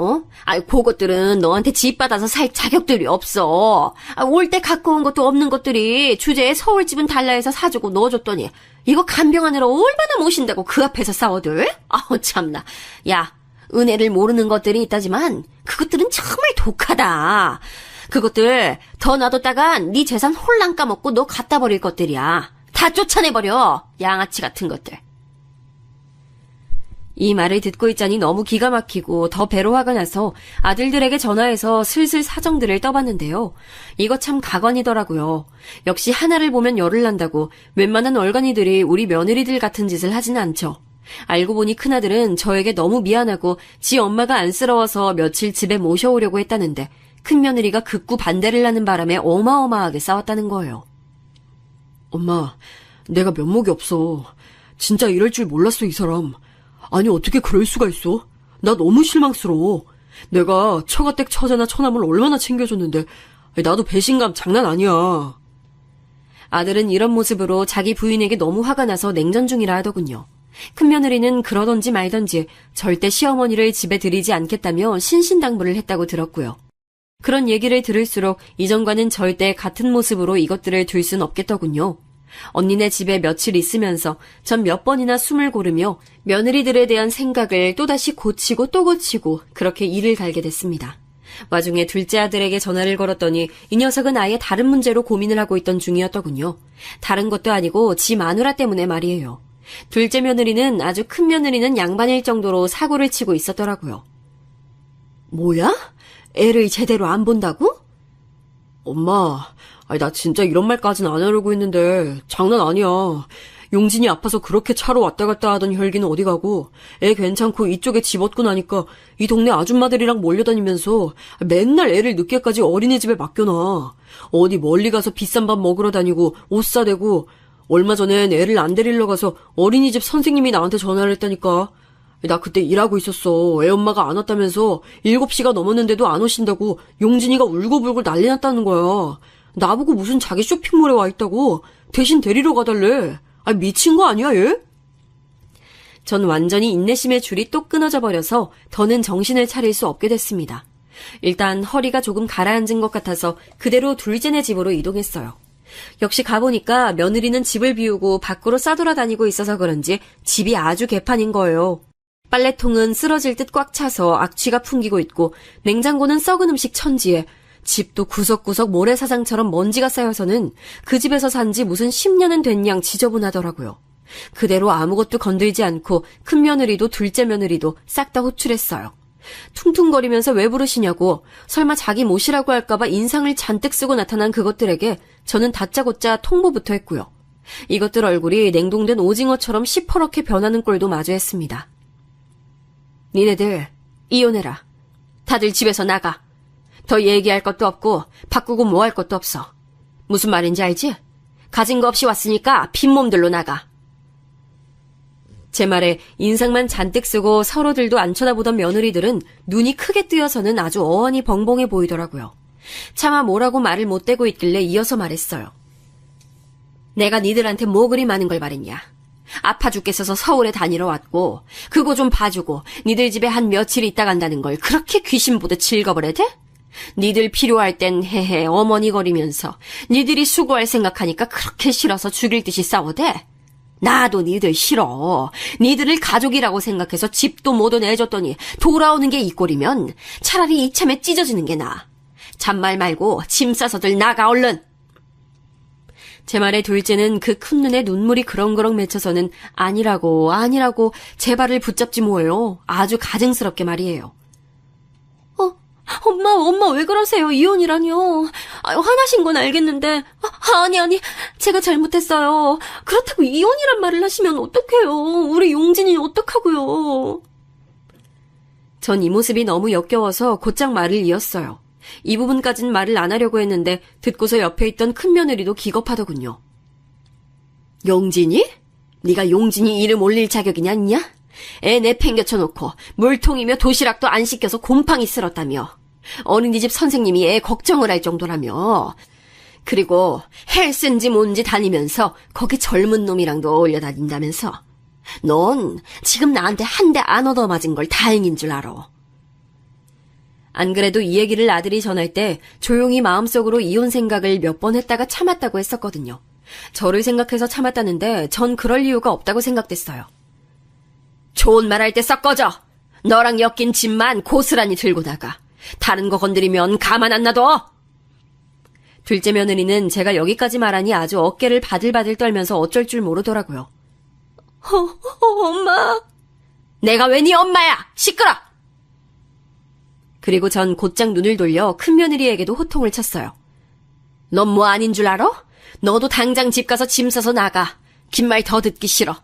아이 그것들은 너한테 집 받아서 살 자격들이 없어. 올 때 갖고 온 것도 없는 것들이 주제에 서울집은 달라 해서 사주고 넣어줬더니 이거 간병하느라 얼마나 모신다고 그 앞에서 싸워들. 아우 참나. 야, 은혜를 모르는 것들이 있다지만 그것들은 정말 독하다. 그것들 더 놔뒀다간 네 재산 홀랑 까먹고 너 갖다 버릴 것들이야. 다 쫓아내버려. 양아치 같은 것들. 이 말을 듣고 있자니 너무 기가 막히고 더 배로 화가 나서 아들들에게 전화해서 슬슬 사정들을 떠봤는데요. 이거 참 가관이더라고요. 역시 하나를 보면 열을 난다고 웬만한 얼간이들이 우리 며느리들 같은 짓을 하지는 않죠. 알고 보니 큰아들은 저에게 너무 미안하고 지 엄마가 안쓰러워서 며칠 집에 모셔오려고 했다는데 큰며느리가 극구 반대를 하는 바람에 어마어마하게 싸웠다는 거예요. 엄마, 내가 면목이 없어. 진짜 이럴 줄 몰랐어, 이 사람. 아니, 어떻게 그럴 수가 있어? 나 너무 실망스러워. 내가 처가댁 처제나 처남을 얼마나 챙겨줬는데 나도 배신감 장난 아니야. 아들은 이런 모습으로 자기 부인에게 너무 화가 나서 냉전 중이라 하더군요. 큰며느리는 그러던지 말던지 절대 시어머니를 집에 들이지 않겠다며 신신당부를 했다고 들었고요. 그런 얘기를 들을수록 이전과는 절대 같은 모습으로 이것들을 둘 순 없겠더군요. 언니네 집에 며칠 있으면서 전 몇 번이나 숨을 고르며 며느리들에 대한 생각을 또다시 고치고 또 고치고 그렇게 일을 갈게 됐습니다. 와중에 둘째 아들에게 전화를 걸었더니 이 녀석은 아예 다른 문제로 고민을 하고 있던 중이었더군요. 다른 것도 아니고 지 마누라 때문에 말이에요. 둘째 며느리는 아주 큰 며느리는 양반일 정도로 사고를 치고 있었더라고요. 뭐야? 애를 제대로 안 본다고? 엄마, 나 진짜 이런 말까지는 안 하려고 했는데 장난 아니야. 용진이 아파서 그렇게 차로 왔다 갔다 하던 혈기는 어디 가고 애 괜찮고 이쪽에 집었고 나니까 이 동네 아줌마들이랑 몰려다니면서 맨날 애를 늦게까지 어린이집에 맡겨놔. 어디 멀리 가서 비싼 밥 먹으러 다니고 옷 사대고 얼마 전엔 애를 안 데리러 가서 어린이집 선생님이 나한테 전화를 했다니까. 나 그때 일하고 있었어. 애 엄마가 안 왔다면서 7시가 넘었는데도 안 오신다고 용진이가 울고불고 난리 났다는 거야. 나보고 무슨 자기 쇼핑몰에 와 있다고 대신 데리러 가달래. 미친 거 아니야 얘? 전 완전히 인내심의 줄이 또 끊어져 버려서 더는 정신을 차릴 수 없게 됐습니다. 일단 허리가 조금 가라앉은 것 같아서 그대로 둘째네 집으로 이동했어요. 역시 가보니까 며느리는 집을 비우고 밖으로 싸돌아다니고 있어서 그런지 집이 아주 개판인 거예요. 빨래통은 쓰러질 듯 꽉 차서 악취가 풍기고 있고 냉장고는 썩은 음식 천지에 집도 구석구석 모래사장처럼 먼지가 쌓여서는 그 집에서 산 지 무슨 10년은 된 양 지저분하더라고요. 그대로 아무것도 건들지 않고 큰 며느리도 둘째 며느리도 싹 다 호출했어요. 퉁퉁거리면서 왜 부르시냐고 설마 자기 모시라고 할까봐 인상을 잔뜩 쓰고 나타난 그것들에게 저는 다짜고짜 통보부터 했고요. 이것들 얼굴이 냉동된 오징어처럼 시퍼렇게 변하는 꼴도 마주했습니다. 니네들 이혼해라. 다들 집에서 나가. 더 얘기할 것도 없고 바꾸고 뭐 할 것도 없어. 무슨 말인지 알지? 가진 거 없이 왔으니까 빈몸들로 나가. 제 말에 인상만 잔뜩 쓰고 서로들도 안 쳐다보던 며느리들은 눈이 크게 뜨여서는 아주 어안이 벙벙해 보이더라고요. 차마 뭐라고 말을 못 대고 있길래 이어서 말했어요. 내가 니들한테 뭐 그리 많은 걸 말했냐. 아파 죽겠어서 서울에 다니러 왔고 그거 좀 봐주고 니들 집에 한 며칠 있다 간다는 걸 그렇게 귀신 보듯 즐거버려 돼? 니들 필요할 땐 헤헤 어머니 거리면서 니들이 수고할 생각하니까 그렇게 싫어서 죽일 듯이 싸워대? 나도 니들 싫어. 니들을 가족이라고 생각해서 집도 못 내줬더니 돌아오는 게 이 꼴이면 차라리 이참에 찢어지는 게 나아. 잔말 말고 짐 싸서들 나가 얼른. 제 말에 둘째는 그 큰 눈에 눈물이 그렁그렁 맺혀서는 아니라고 제 발을 붙잡지 뭐예요. 아주 가증스럽게 말이에요. 엄마 왜 그러세요? 이혼이라뇨. 화나신 건 알겠는데. 아니, 제가 잘못했어요. 그렇다고 이혼이란 말을 하시면 어떡해요. 우리 용진이 어떡하고요. 전 이 모습이 너무 역겨워서 곧장 말을 이었어요. 이 부분까진 말을 안 하려고 했는데 듣고서 옆에 있던 큰며느리도 기겁하더군요. 용진이? 네가 용진이 이름 올릴 자격이냐 있냐? 애 내팽개쳐 놓고 물통이며 도시락도 안 씻겨서 곰팡이 쓸었다며. 어린이집 선생님이 애 걱정을 할 정도라며. 그리고 헬스인지 뭔지 다니면서 거기 젊은 놈이랑도 어울려 다닌다면서. 넌 지금 나한테 한 대 안 얻어맞은 걸 다행인 줄 알아. 안 그래도 이 얘기를 아들이 전할 때 조용히 마음속으로 이혼 생각을 몇 번 했다가 참았다고 했었거든요. 저를 생각해서 참았다는데 전 그럴 이유가 없다고 생각됐어요. 좋은 말 할 때 썩 꺼져. 너랑 엮인 짐만 고스란히 들고 나가. 다른 거 건드리면 가만 안 놔둬. 둘째 며느리는 제가 여기까지 말하니 아주 어깨를 바들바들 떨면서 어쩔 줄 모르더라고요. 엄마. 내가 왜 네 엄마야? 시끄러! 그리고 전 곧장 눈을 돌려 큰며느리에게도 호통을 쳤어요. 넌 뭐 아닌 줄 알아? 너도 당장 집 가서 짐 싸서 나가. 긴 말 더 듣기 싫어.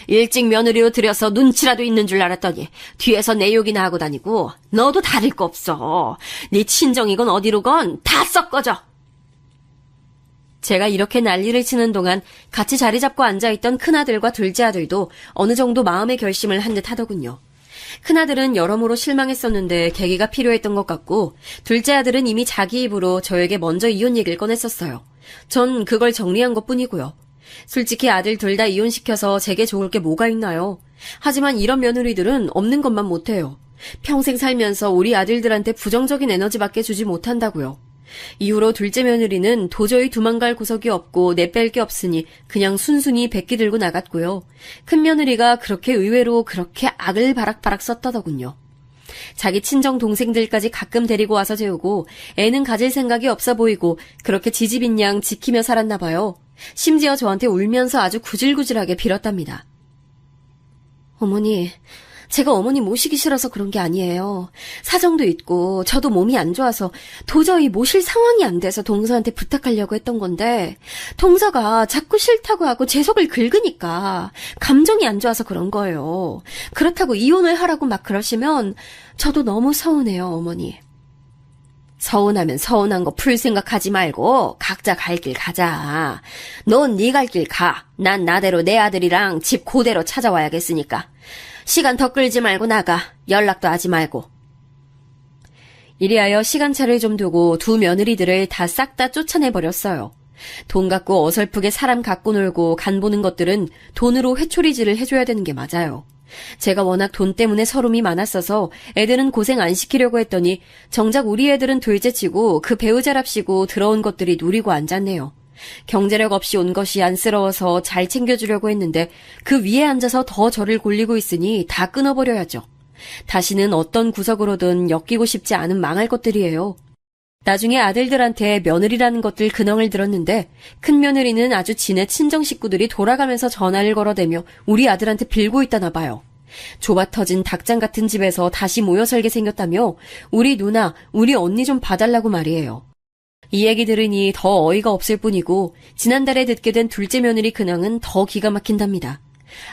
일찍 며느리로 들여서 눈치라도 있는 줄 알았더니 뒤에서 내 욕이나 하고 다니고 너도 다를 거 없어. 네 친정이건 어디로건 다 썩 꺼져. 제가 이렇게 난리를 치는 동안 같이 자리 잡고 앉아있던 큰아들과 둘째 아들도 어느 정도 마음의 결심을 한 듯 하더군요. 큰아들은 여러모로 실망했었는데 계기가 필요했던 것 같고 둘째 아들은 이미 자기 입으로 저에게 먼저 이혼 얘기를 꺼냈었어요. 전 그걸 정리한 것뿐이고요. 솔직히 아들 둘 다 이혼시켜서 제게 좋을 게 뭐가 있나요? 하지만 이런 며느리들은 없는 것만 못해요. 평생 살면서 우리 아들들한테 부정적인 에너지밖에 주지 못한다고요. 이후로 둘째 며느리는 도저히 도망갈 구석이 없고 내뺄 게 없으니 그냥 순순히 백기 들고 나갔고요. 큰 며느리가 그렇게 의외로 그렇게 악을 바락바락 썼다더군요. 자기 친정 동생들까지 가끔 데리고 와서 재우고 애는 가질 생각이 없어 보이고 그렇게 지집인 양 지키며 살았나 봐요. 심지어 저한테 울면서 아주 구질구질하게 빌었답니다. 어머니, 제가 어머니 모시기 싫어서 그런 게 아니에요. 사정도 있고 저도 몸이 안 좋아서 도저히 모실 상황이 안 돼서 동서한테 부탁하려고 했던 건데 동서가 자꾸 싫다고 하고 제 속을 긁으니까 감정이 안 좋아서 그런 거예요. 그렇다고 이혼을 하라고 막 그러시면 저도 너무 서운해요, 어머니. 서운하면 서운한 거 풀 생각하지 말고 각자 갈 길 가자. 넌 네 갈 길 가. 난 나대로 내 아들이랑 집 그대로 찾아와야겠으니까. 시간 더 끌지 말고 나가. 연락도 하지 말고. 이리하여 시간차를 좀 두고 두 며느리들을 다 싹 다 쫓아내버렸어요. 돈 갖고 어설프게 사람 갖고 놀고 간 보는 것들은 돈으로 회초리질을 해줘야 되는 게 맞아요. 제가 워낙 돈 때문에 서름이 많았어서 애들은 고생 안 시키려고 했더니 정작 우리 애들은 둘째치고 그 배우자랍시고 들어온 것들이 누리고 앉았네요. 경제력 없이 온 것이 안쓰러워서 잘 챙겨주려고 했는데 그 위에 앉아서 더 저를 골리고 있으니 다 끊어버려야죠. 다시는 어떤 구석으로든 엮이고 싶지 않은 망할 것들이에요. 나중에 아들들한테 며느리라는 것들 근황을 들었는데 큰 며느리는 아주 지네 친정 식구들이 돌아가면서 전화를 걸어대며 우리 아들한테 빌고 있다나 봐요. 좁아터진 닭장 같은 집에서 다시 모여 살게 생겼다며 우리 누나, 우리 언니 좀 봐달라고 말이에요. 이 얘기 들으니 더 어이가 없을 뿐이고 지난달에 듣게 된 둘째 며느리 근황은 더 기가 막힌답니다.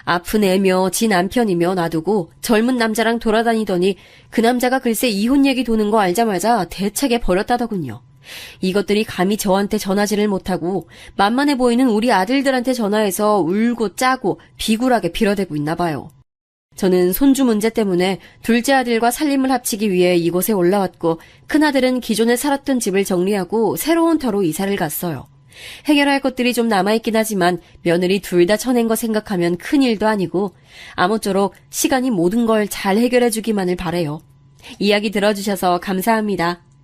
아픈 애며 지 남편이며 놔두고 젊은 남자랑 돌아다니더니 그 남자가 글쎄 이혼 얘기 도는 거 알자마자 대차게 버렸다더군요. 이것들이 감히 저한테 전화질을 못하고 만만해 보이는 우리 아들들한테 전화해서 울고 짜고 비굴하게 빌어대고 있나 봐요. 저는 손주 문제 때문에 둘째 아들과 살림을 합치기 위해 이곳에 올라왔고 큰아들은 기존에 살았던 집을 정리하고 새로운 터로 이사를 갔어요. 해결할 것들이 좀 남아있긴 하지만 며느리 둘 다 쳐낸 거 생각하면 큰일도 아니고 아무쪼록 시간이 모든 걸 잘 해결해주기만을 바래요. 이야기 들어주셔서 감사합니다.